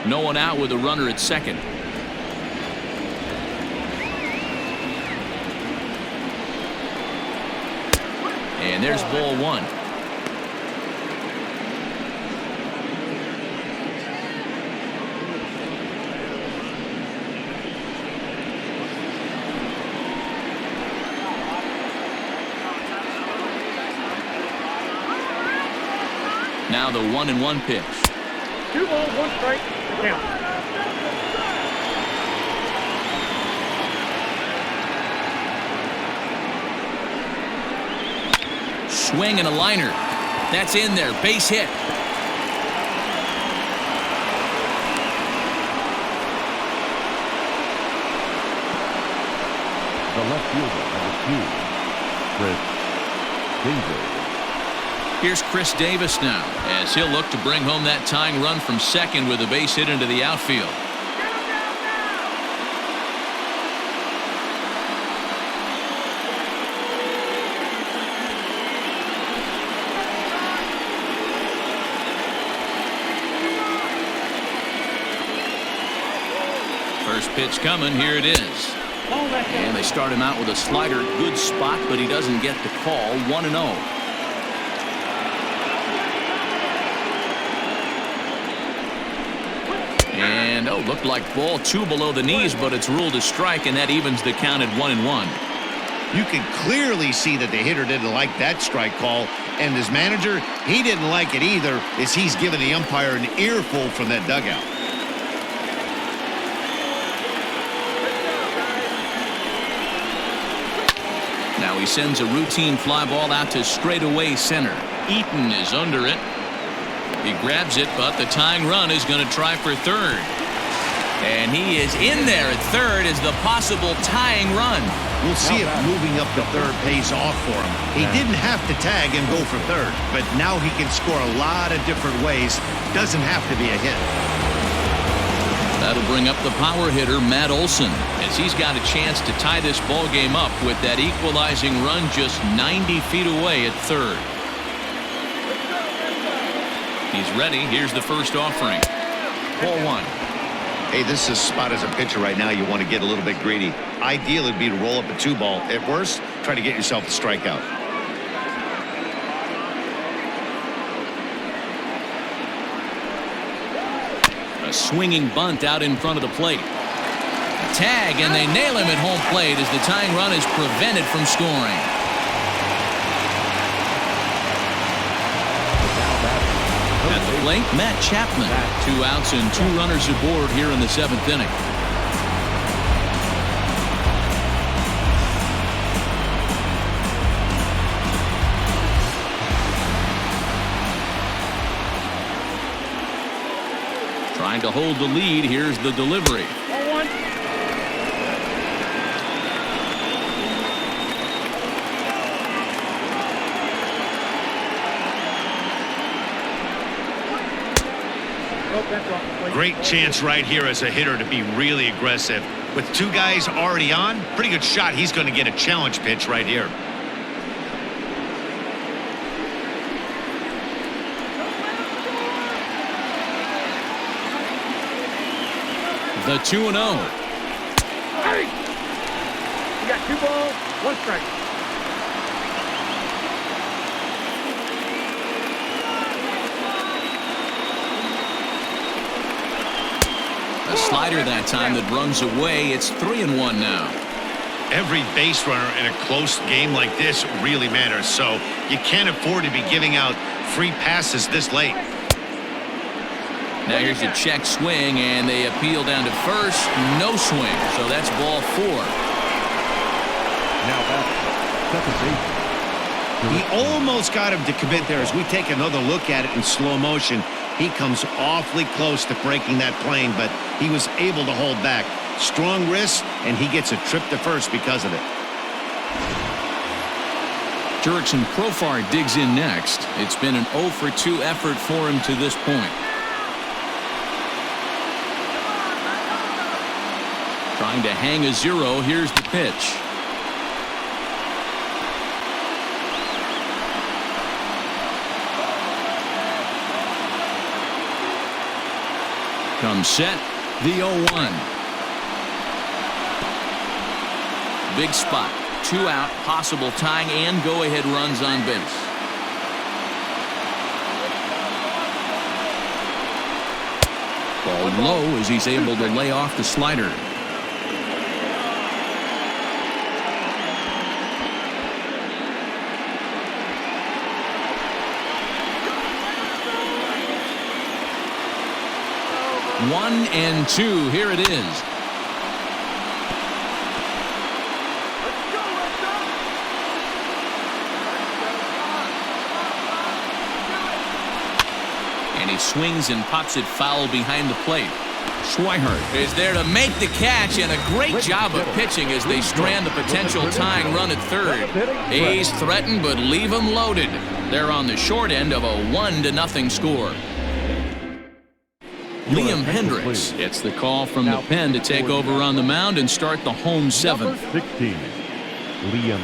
No one out with a runner at second. And there's ball 1. Now the 1-1 pitch. 2 balls, 1 strike. Count. swing and a liner. That's in there. Base hit. The left fielder, number 2, Chris Davis. Here's Chris Davis now, as he'll look to bring home that tying run from second with a base hit into the outfield. First pitch coming, here it is. And they start him out with a slider, good spot, but he doesn't get the call. 1-0. And looked like ball 2 below the knees, but it's ruled a strike, and that evens the count at 1-1. You can clearly see that the hitter didn't like that strike call, and his manager, he didn't like it either, as he's giving the umpire an earful from that dugout. Now he sends a routine fly ball out to straightaway center. Eaton is under it. He grabs it, but the tying run is going to try for third. And he is in there at third as the possible tying run. We'll see if moving up to third pays off for him. He didn't have to tag and go for third, but now he can score a lot of different ways. Doesn't have to be a hit. That'll bring up the power hitter, Matt Olson, as he's got a chance to tie this ball game up with that equalizing run just 90 feet away at third. He's ready. Here's the first offering. Ball 1. Hey, this is a spot as a pitcher right now. You want to get a little bit greedy. Ideal would be to roll up a 2-ball. At worst, try to get yourself a strikeout. A swinging bunt out in front of the plate. A tag, and they nail him at home plate as the tying run is prevented from scoring. At the plate, Matt Chapman. 2 outs and 2 runners aboard here in the 7th inning. Trying to hold the lead. Here's the delivery. Great chance right here as a hitter to be really aggressive. With 2 guys already on, pretty good shot. He's going to get a challenge pitch right here. The 2-0. Hey! You got 2 balls, 1 strike. A slider that time that runs away. It's 3-1 now. Every base runner in a close game like this really matters, so you can't afford to be giving out free passes this late. Now here's a check swing, and they appeal down to first. No swing, so that's ball 4. Now that's second base. He almost got him to commit there. As we take another look at it in slow motion, he comes awfully close to breaking that plane, but he was able to hold back. Strong wrist, and he gets a trip to first because of it. Jurickson Profar digs in next. It's been an 0 for 2 effort for him to this point. Trying to hang a 0. Here's the pitch. Comes set. The 0-1. Big spot. 2 out. Possible tying and go-ahead runs on base. Ball low as he's able to lay off the slider. One and 2. Here it is. He swings and pops it foul behind the plate. Swihart is there to make the catch, and a great job of pitching as they strand the potential tying run at third. A's threaten but leave them loaded. They're on the short end of a 1-0 score. Liam Hendricks gets the call from the pen to take over on the mound and start the home seventh. 16, Liam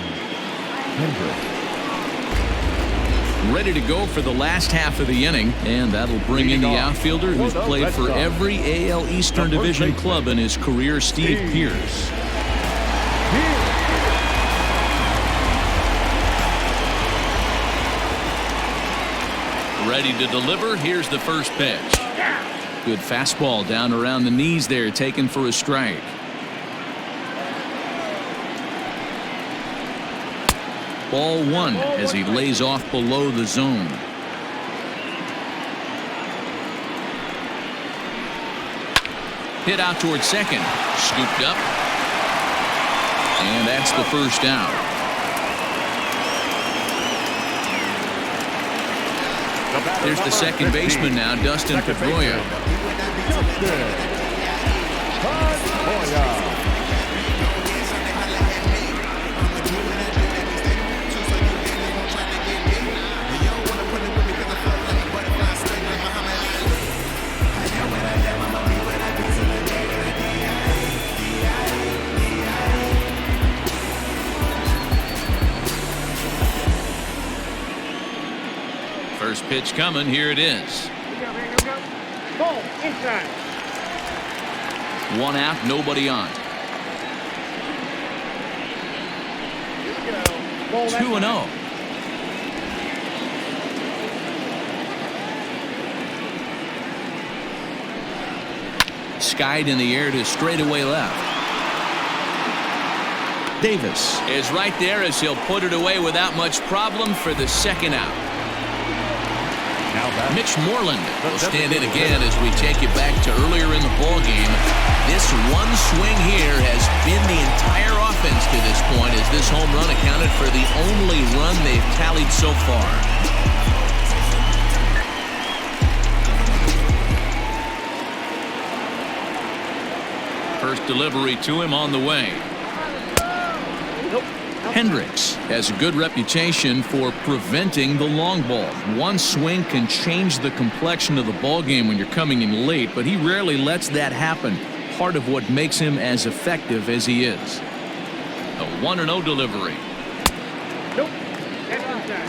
Hendricks. Ready to go for the last half of the inning, and that'll bring in the outfielder who's played for every AL Eastern Division club in his career, Steve Pearce. Ready to deliver. Here's the first pitch. Good fastball down around the knees there, taken for a strike. Ball one as he lays off below the zone. Hit out towards second. Scooped up. And that's the first out. There's the second baseman now, Dustin Pedroia. First pitch coming. Here it is. Ball inside. One out, nobody on. 2-0. Skied in the air to straightaway left. Davis is right there as he'll put it away without much problem for the second out. Mitch Moreland will stand in again as we take you back to earlier in the ball game. This one swing here has been the entire offense to this point, as this home run accounted for the only run they've tallied so far. First delivery to him on the way. Hendricks has a good reputation for preventing the long ball. One swing can change the complexion of the ball game when you're coming in late, but he rarely lets that happen. Part of what makes him as effective as he is. A 1-0 delivery.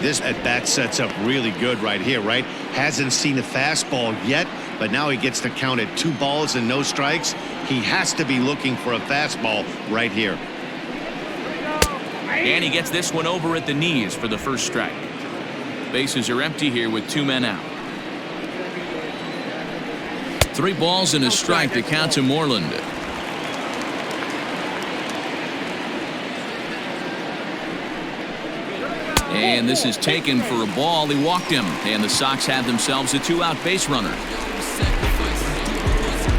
This at-bat sets up really good right here, right? Hasn't seen a fastball yet, but now he gets to count at 2 balls and no strikes. He has to be looking for a fastball right here. And he gets this one over at the knees for the first strike. Bases are empty here with 2 men out. 3 balls and a strike to count to Moreland. And this is taken for a ball. He walked him, and the Sox have themselves a 2-out base runner.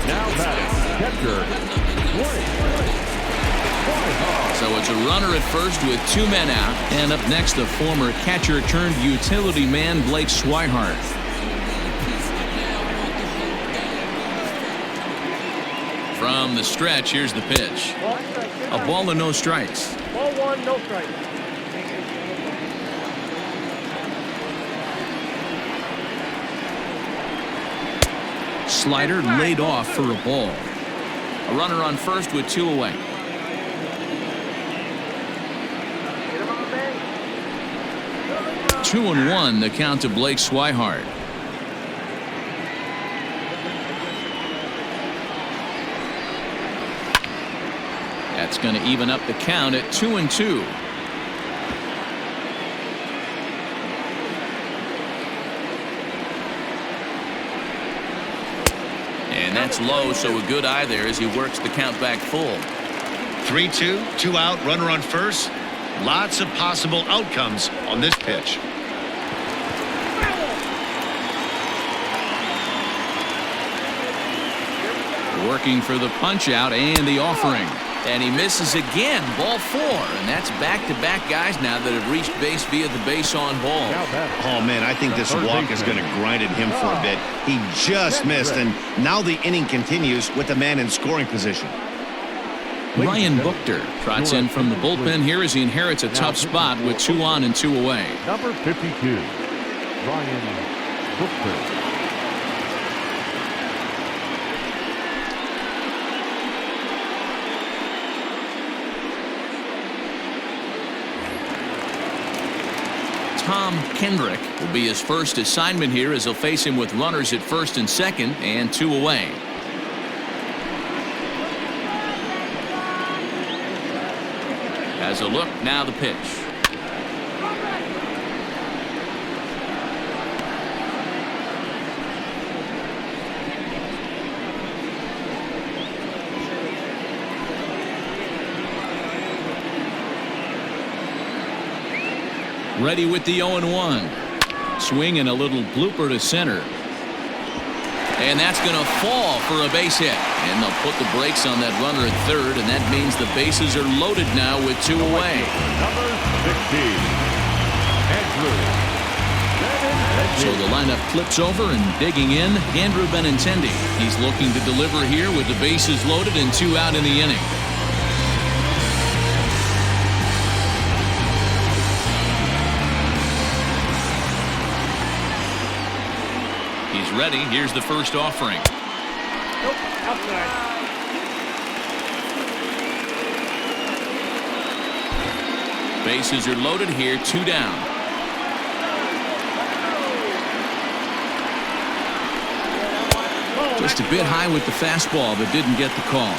Now batting, catcher, So it's a runner at first with 2 men out. And up next, the former catcher turned utility man, Blake Swihart. From the stretch, here's the pitch. A ball and no strikes. Ball 1, no strikes. Slider laid off for a ball. A runner on first with 2 away. 2-1 the count to Blake Swihart. That's going to even up the count at 2-2. And that's low, so a good eye there as he works the count back full. 3-2, 2 out, runner on first. Lots of possible outcomes on this pitch. Working for the punch out and the offering. And he misses again, ball 4. And that's back-to-back guys now that have reached base via the base on ball. Oh, man, I think this walk is going to grind at him for a bit. He just missed, and now the inning continues with the man in scoring position. Ryan Buchter trots in from the bullpen here as he inherits a tough spot with 2 on and 2 away. Number 52, Ryan Buchter. Tom Kendrick will be his first assignment here as he'll face him with runners at first and second and 2 away. As a look, now the pitch. Ready with the 0-1. Swing and a little blooper to center. And that's going to fall for a base hit. And they'll put the brakes on that runner at third, and that means the bases are loaded now with 2 away. Number 16, Andrew. So the lineup flips over, and digging in, Andrew Benintendi. He's looking to deliver here with the bases loaded and 2 out in the inning. He's ready. Here's the first offering. Nope, outside. Bases are loaded here, 2 down. Just a bit high with the fastball, but didn't get the call.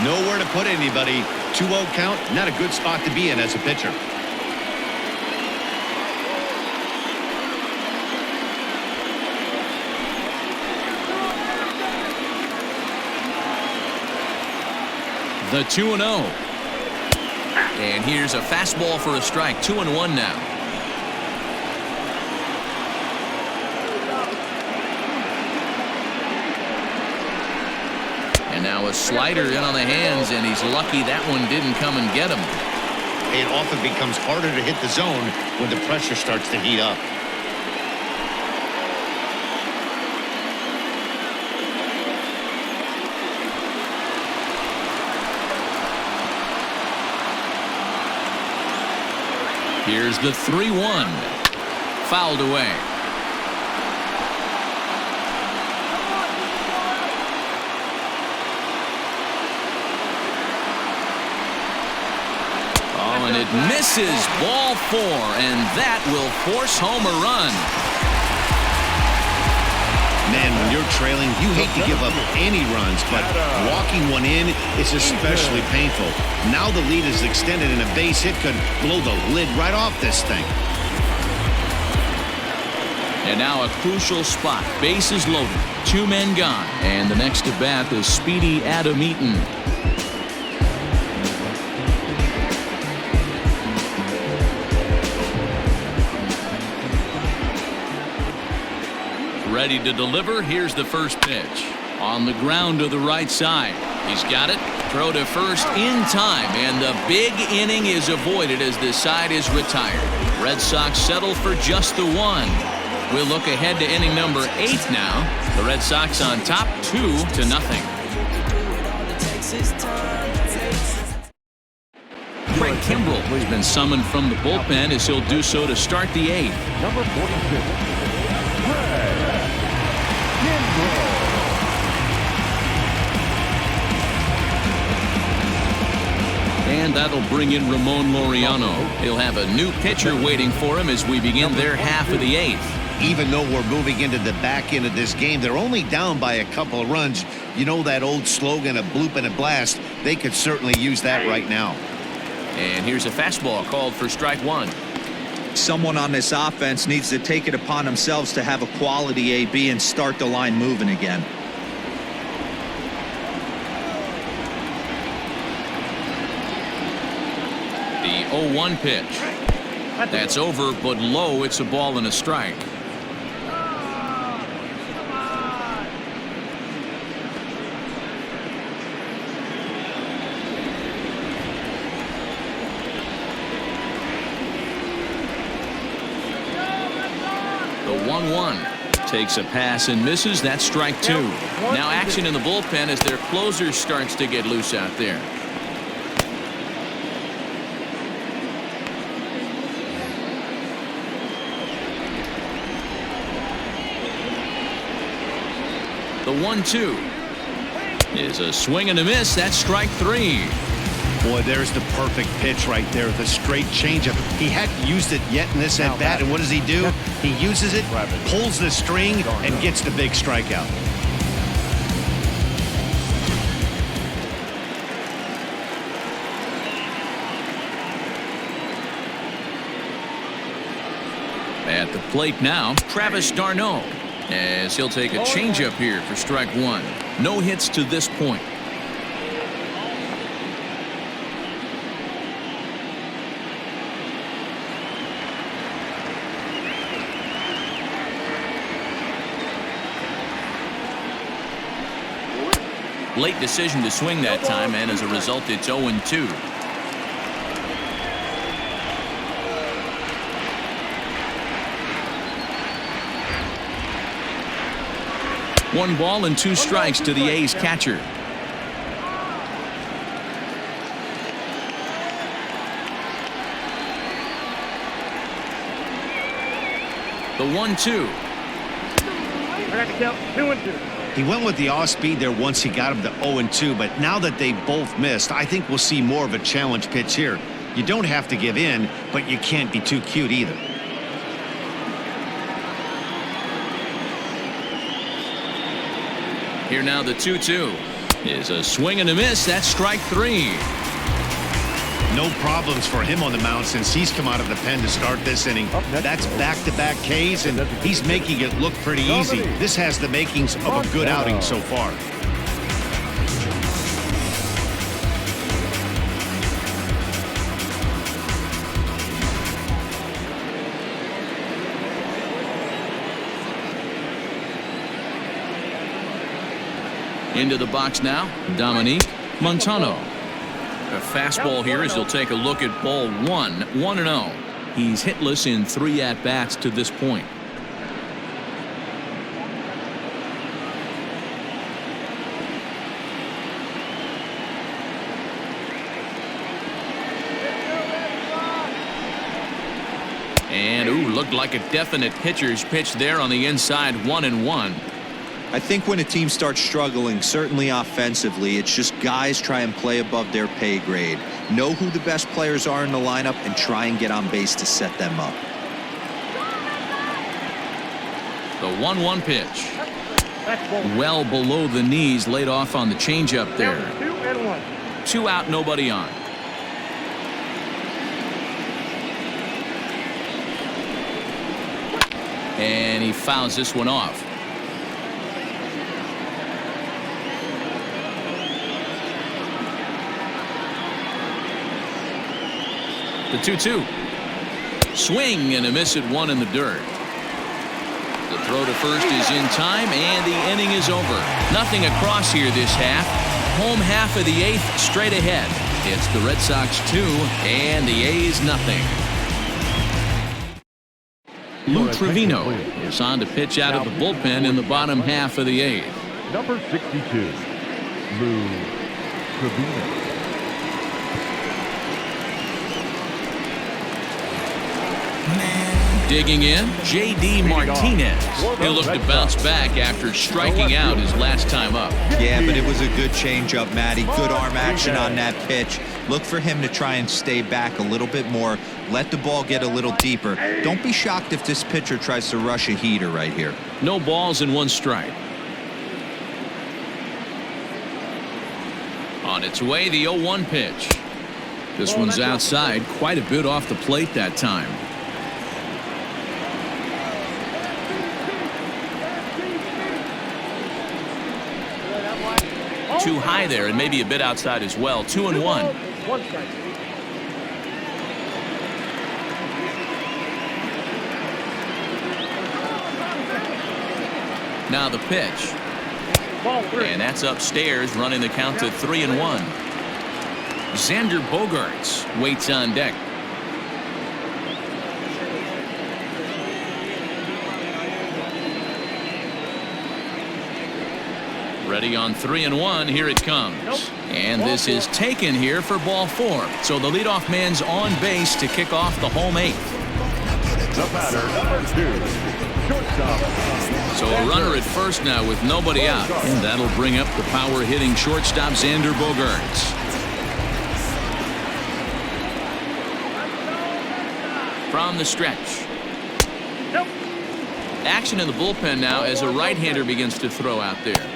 Nowhere to put anybody. 2-0 count, not a good spot to be in as a pitcher. The 2-0. And here's a fastball for a strike. 2-1 now. And now a slider in on the hands, and he's lucky that one didn't come and get him. It often becomes harder to hit the zone when the pressure starts to heat up. Here's the 3-1. Fouled away. Oh, and it misses. Ball 4, and that will force home a run. Man, when you're trailing, you hate to give up any runs, but walking one in is especially painful. Now the lead is extended, and a base hit could blow the lid right off this thing. And now a crucial spot. Bases loaded. 2 men gone. And the next at bat is speedy Adam Eaton. Ready to deliver. Here's the first pitch. On the ground to the right side. He's got it. Throw to first in time. And the big inning is avoided as this side is retired. Red Sox settle for just the 1. We'll look ahead to inning number 8 now. The Red Sox on top 2-0. Craig Kimbrell has been summoned from the bullpen as he'll do so to start the 8th. Number 46. And that'll bring in Ramon Laureano. He'll have a new pitcher waiting for him as we begin their half of the 8th. Even though we're moving into the back end of this game, they're only down by a couple of runs. You know that old slogan, a bloop and a blast? They could certainly use that right now. And here's a fastball called for strike 1. Someone on this offense needs to take it upon themselves to have a quality AB and start the line moving again. The 0-1 pitch. That's over, but low. It's a ball and a strike. 1-1. Takes a pass and misses. That's strike 2. Now action in the bullpen as their closer starts to get loose out there. The 1-2 is a swing and a miss. That's strike 3. Boy, there's the perfect pitch right there. The straight changeup. He hadn't used it yet in this at bat, and what does he do? He uses it, pulls the string, and gets the big strikeout. At the plate now, Travis d'Arnaud, as he'll take a changeup here for strike 1. No hits to this point. Late decision to swing that time, and as a result, it's 0-2. One ball and 2 strikes to the A's catcher. The 1-2. I got to count 2-2. He went with the off speed there once he got him to 0-2, but now that they both missed, I think we'll see more of a challenge pitch here. You don't have to give in, but you can't be too cute either. Here now the 2-2 is a swing and a miss. That's strike 3. No problems for him on the mound since he's come out of the pen to start this inning. That's back-to-back Ks, and he's making it look pretty easy. This has the makings of a good outing so far. Into the box now, Dominique Montano. A fastball here as he'll take a look at ball 1, 1-0. He's hitless in 3 at-bats to this point. And looked like a definite pitcher's pitch there on the inside, 1-1. I think when a team starts struggling, certainly offensively, it's just guys try and play above their pay grade. Know who the best players are in the lineup and try and get on base to set them up. The 1-1 pitch. Well below the knees, laid off on the changeup there. 2-1. 2 out, nobody on. And he fouls this one off. The 2-2. Swing and a miss at 1 in the dirt. The throw to first is in time, and the inning is over. Nothing across here this half. Home half of the 8th straight ahead. It's the Red Sox 2 and the A's nothing. Lou Trevino is on to pitch out of the bullpen in the bottom half of the 8th. Number 62, Lou Trevino. Digging in, J.D. Martinez. He'll look to bounce back after striking out his last time up. Yeah, but it was a good changeup, Matty. Good arm action on that pitch. Look for him to try and stay back a little bit more. Let the ball get a little deeper. Don't be shocked if this pitcher tries to rush a heater right here. No balls and 1 strike. On its way, the 0-1 pitch. This one's outside, quite a bit off the plate that time. Too high there and maybe a bit outside as well. 2-1. 1 strike. Now the pitch. Ball 3. And that's upstairs, running the count to 3-1. Xander Bogaerts waits on deck. Ready on 3-1. Here it comes. And this is taken here for ball 4. So the leadoff man's on base to kick off the home 8th. The batter, number 2, shortstop. So a runner at first now with nobody out. And that'll bring up the power-hitting shortstop Xander Bogaerts. From the stretch. Action in the bullpen now as a right-hander begins to throw out there.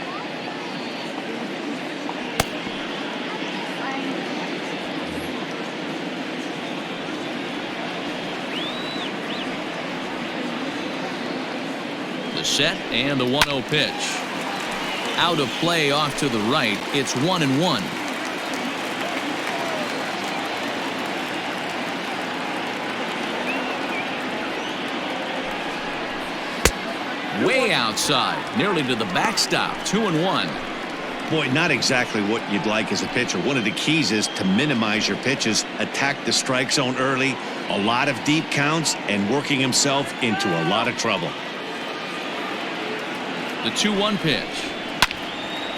The set and the 1-0 pitch. Out of play off to the right. It's 1-1. Way outside, nearly to the backstop. 2-1. Boy, not exactly what you'd like as a pitcher. One of the keys is to minimize your pitches, attack the strike zone early, a lot of deep counts, and working himself into a lot of trouble. The 2-1 pitch.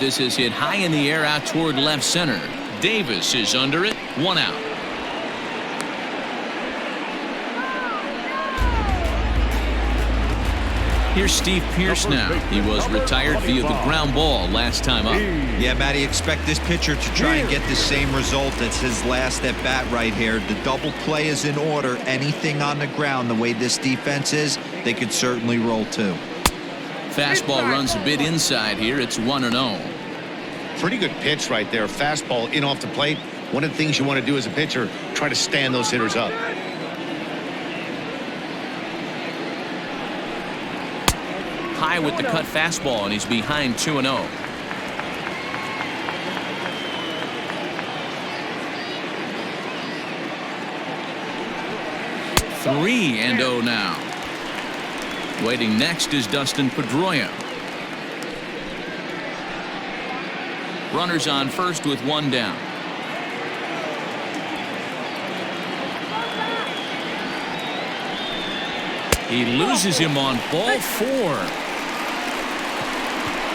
This is hit high in the air out toward left center. Davis is under it. 1 out. Here's Steve Pearce now. He was retired via the ground ball last time up. Yeah, Matty, expect this pitcher to try and get the same result as his last at bat right here. The double play is in order. Anything on the ground, the way this defense is, they could certainly roll too. Fastball runs a bit inside here. It's 1-0. Pretty good pitch right there. Fastball in off the plate. One of the things you want to do as a pitcher, try to stand those hitters up. High with the cut fastball, and he's behind 2-0. Three and 0 now. Waiting next is Dustin Pedroia. Runners on first with 1 down. He loses him on ball 4.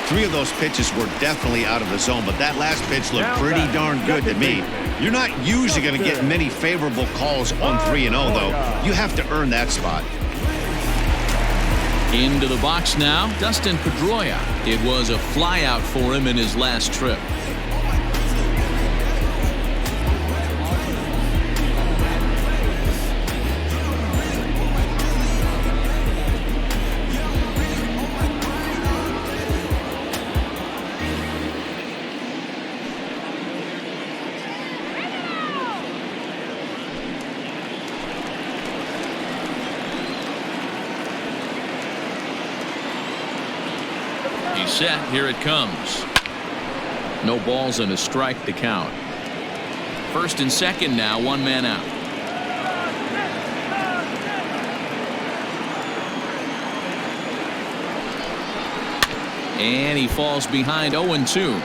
3 of those pitches were definitely out of the zone, but that last pitch looked pretty darn good to me. You're not usually going to get many favorable calls on 3-0, though. You have to earn that spot. Into the box now, Dustin Pedroia. It was a flyout for him in his last trip. He's set. Here it comes. No balls and a strike to count. First and second now, 1 man out. And he falls behind 0-2.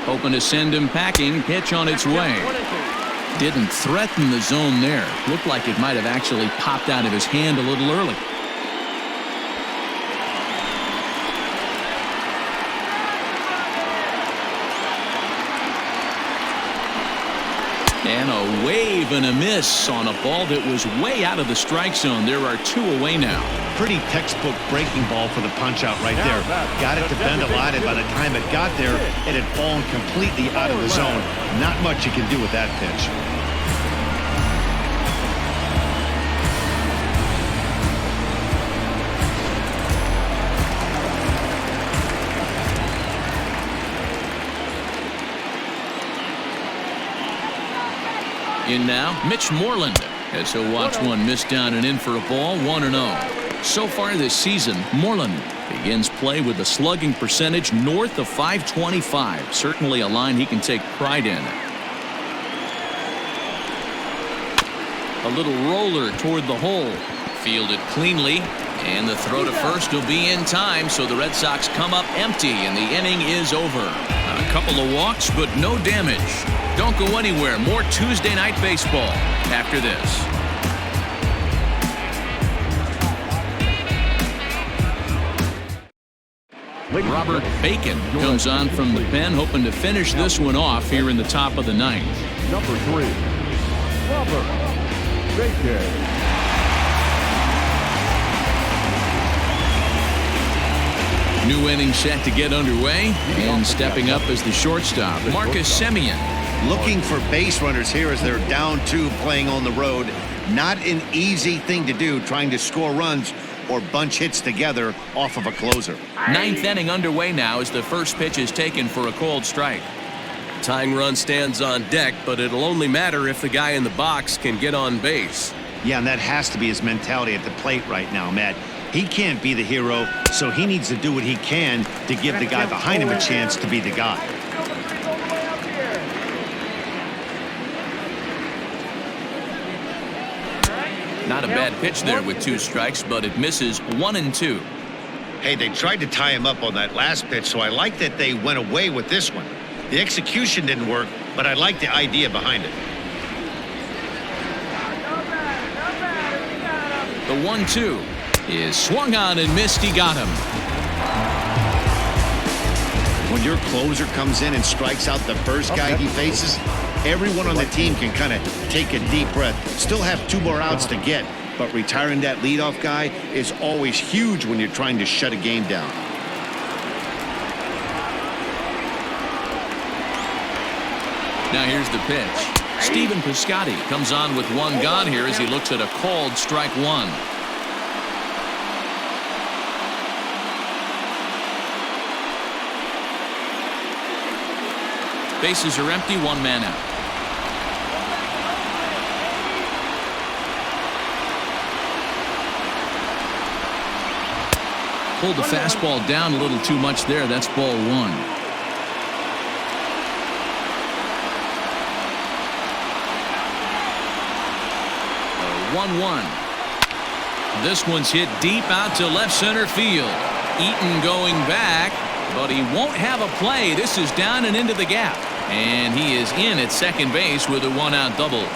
Hoping to send him packing. Pitch on its way. Didn't threaten the zone there. Looked like it might have actually popped out of his hand a little early. And a wave and a miss on a ball that was way out of the strike zone. There are 2 away now. Pretty textbook breaking ball for the punch out right there. Got it to bend a lot, and by the time it got there, it had fallen completely out of the zone. Not much you can do with that pitch. In now, Mitch Moreland, as he'll watch one miss down and in for a ball. 1-0. So far this season, Moreland begins play with a slugging percentage north of .525. Certainly a line he can take pride in. A little roller toward the hole. Fielded cleanly, and the throw to first will be in time, so the Red Sox come up empty, and the inning is over. A couple of walks, but no damage. Don't go anywhere. More Tuesday Night Baseball after this. Robert Bacon comes on from the pen, hoping to finish this one off here in the top of the ninth. Number 3, Robert Bacon. New inning set to get underway, and stepping up as the shortstop, Marcus Semien. Looking for base runners here as they're down 2 playing on the road. Not an easy thing to do, trying to score runs or bunch hits together off of a closer. Ninth inning underway now as the first pitch is taken for a cold strike. Tying run stands on deck, but it'll only matter if the guy in the box can get on base. Yeah, and that has to be his mentality at the plate right now, Matt. He can't be the hero, so he needs to do what he can to give the guy behind him a chance to be the guy. Not a bad pitch there with 2 strikes, but it misses 1 and 2. Hey, they tried to tie him up on that last pitch, so I like that they went away with this one. The execution didn't work, but I like the idea behind it. The 1-2 is swung on and missed. He got him. When your closer comes in and strikes out the first guy he faces, everyone on the team can kind of take a deep breath. Still have 2 more outs to get, but retiring that leadoff guy is always huge when you're trying to shut a game down. Now here's the pitch. Stephen Piscotty comes on with 1 gone here as he looks at a called strike 1. Bases are empty, 1 man out. Pulled the fastball down a little too much there. That's ball 1. 1-1. This one's hit deep out to left center field. Eaton going back, but he won't have a play. This is down and into the gap. And he is in at second base with a 1-out double.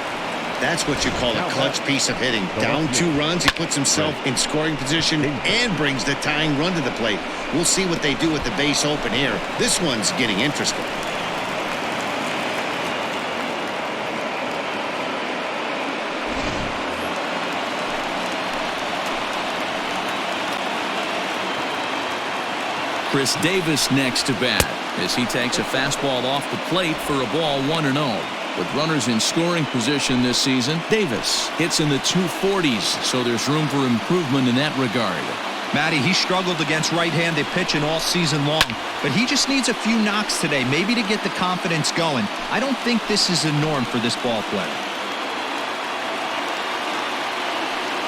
That's what you call a clutch piece of hitting. Down 2 runs, he puts himself in scoring position and brings the tying run to the plate. We'll see what they do with the base open here. This one's getting interesting. Chris Davis next to bat as he takes a fastball off the plate for a ball 1-0. With runners in scoring position this season, Davis hits in the 240s, so there's room for improvement in that regard. Matty, he struggled against right-handed pitching all season long, but he just needs a few knocks today, maybe to get the confidence going. I don't think this is the norm for this ball player.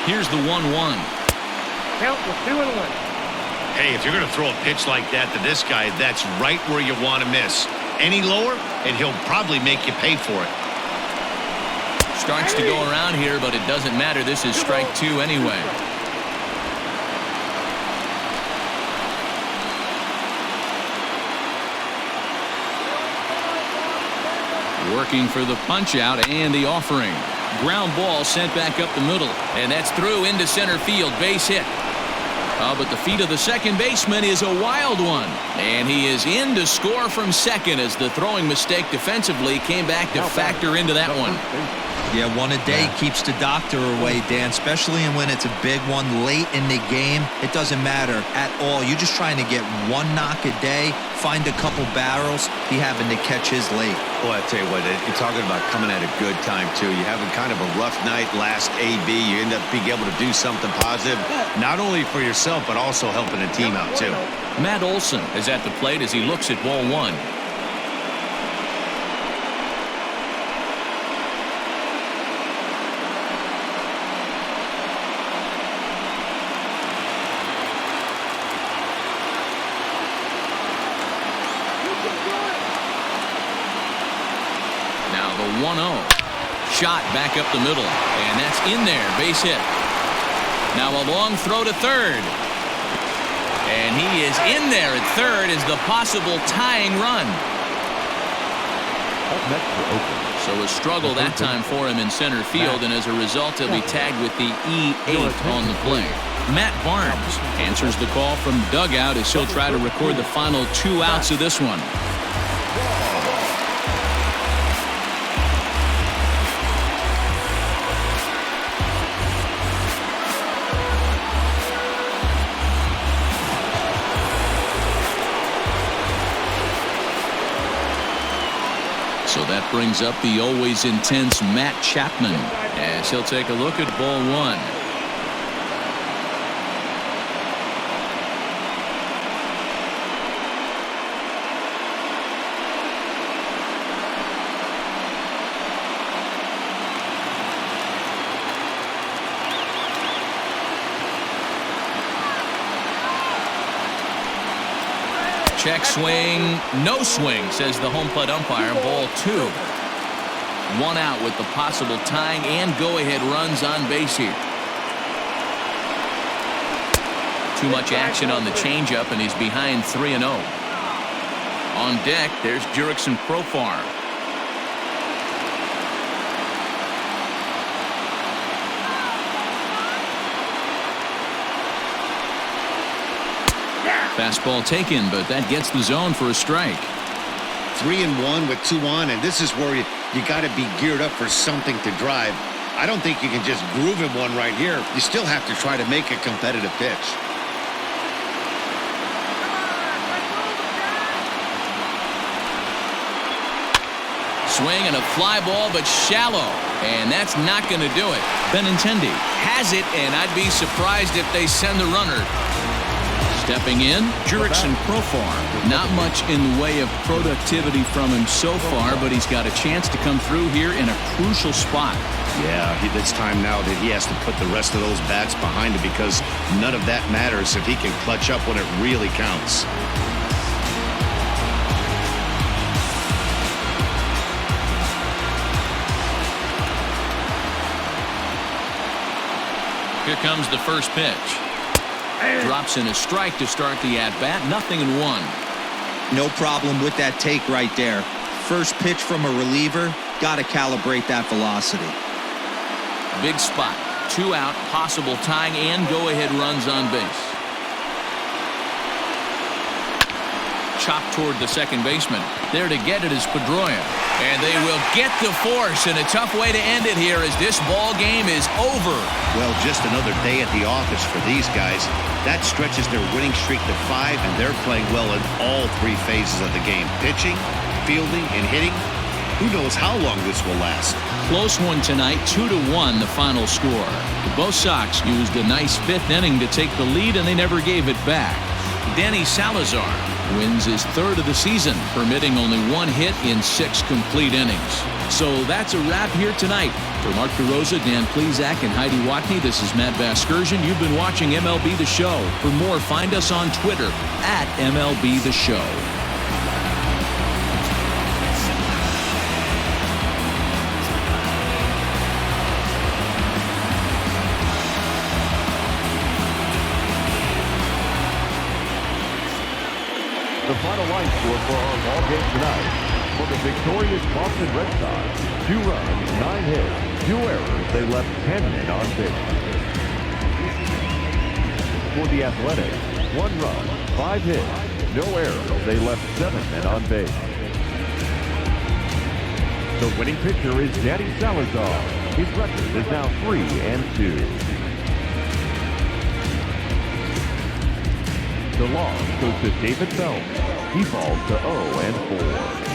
Here's the 1-1. Count was 2-1. Hey, if you're going to throw a pitch like that to this guy, that's right where you want to miss. Any lower, and he'll probably make you pay for it. Starts to go around here, but it doesn't matter. This is strike 2 anyway. Working for the punch out and the offering. Ground ball sent back up the middle, and that's through into center field. Base hit. But the feet of the second baseman is a wild one. And he is in to score from second as the throwing mistake defensively came back to factor into that one. Yeah, 1 a day keeps the doctor away, Dan, especially when it's a big one late in the game. It doesn't matter at all. You're just trying to get 1 knock a day, find a couple barrels. He happened to catch his late. Boy, I tell you what, you're talking about coming at a good time, too. You're having kind of a rough night last AB. You end up being able to do something positive, not only for yourself, but also helping the team out, too. Matt Olson is at the plate as he looks at ball 1. Now the 1-0. Shot back up the middle, and that's in there. Base hit. Now a long throw to third. And he is in there at third as the possible tying run. So a struggle that time for him in center field, and as a result, he'll be tagged with the E8 on the play. Matt Barnes answers the call from the dugout as he'll try to record the final 2 outs of this one. So that brings up the always intense Matt Chapman as he'll take a look at ball 1. Check swing, no swing, says the home plate umpire. Ball 2. 1 out with the possible tying and go-ahead runs on base here. Too much action on the changeup, and he's behind 3-0. On deck, there's Jurickson Profar. Fastball taken, but that gets the zone for a strike. 3-1 with 2 on, and this is where you got to be geared up for something to drive. I don't think you can just groove him one right here. You still have to try to make a competitive pitch. Swing and a fly ball, but shallow, and that's not going to do it. Benintendi has it, and I'd be surprised if they send the runner. Stepping in, Jurickson Profar. Not much in the way of productivity from him so far, but he's got a chance to come through here in a crucial spot. Yeah, it's time now that he has to put the rest of those bats behind him, because none of that matters if he can clutch up when it really counts. Here comes the first pitch. Drops in a strike to start the at-bat. 0-1. No problem with that take right there. First pitch from a reliever, got to calibrate that velocity. Big spot. 2 out, possible tying and go-ahead runs on base. Chopped toward the second baseman. There to get it is Pedroia. And they will get the force, and a tough way to end it here as this ball game is over. Well, just another day at the office for these guys. That stretches their winning streak to 5, and they're playing well in all 3 phases of the game. Pitching, fielding, and hitting. Who knows how long this will last? Close one tonight, 2-1 the final score. Both Sox used a nice 5th inning to take the lead, and they never gave it back. Danny Salazar wins his 3rd of the season, permitting only 1 hit in 6 complete innings. So that's a wrap here tonight. For Mark DeRosa, Dan Plesac, and Heidi Watney, this is Matt Vasgersian. You've been watching MLB The Show. For more, find us on Twitter at MLB The Show. The final line score for our ball game tonight. For the victorious Boston Red Sox, 2 runs, 9 hits, 2 errors. They left 10 men on base. For the Athletics, 1 run, 5 hits, no errors. They left 7 men on base. The winning pitcher is Danny Salazar. His record is now 3-2. The loss goes to David Phelps. He falls to 0-4.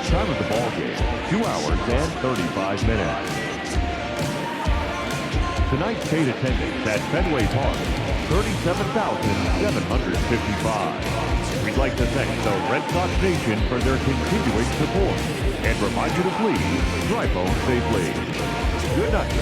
Time of the ball game, 2 hours and 35 minutes. Tonight's paid attendance at Fenway Park, 37,755. We'd like to thank the Red Sox Nation for their continuing support and remind you to please drive home safely. Good night.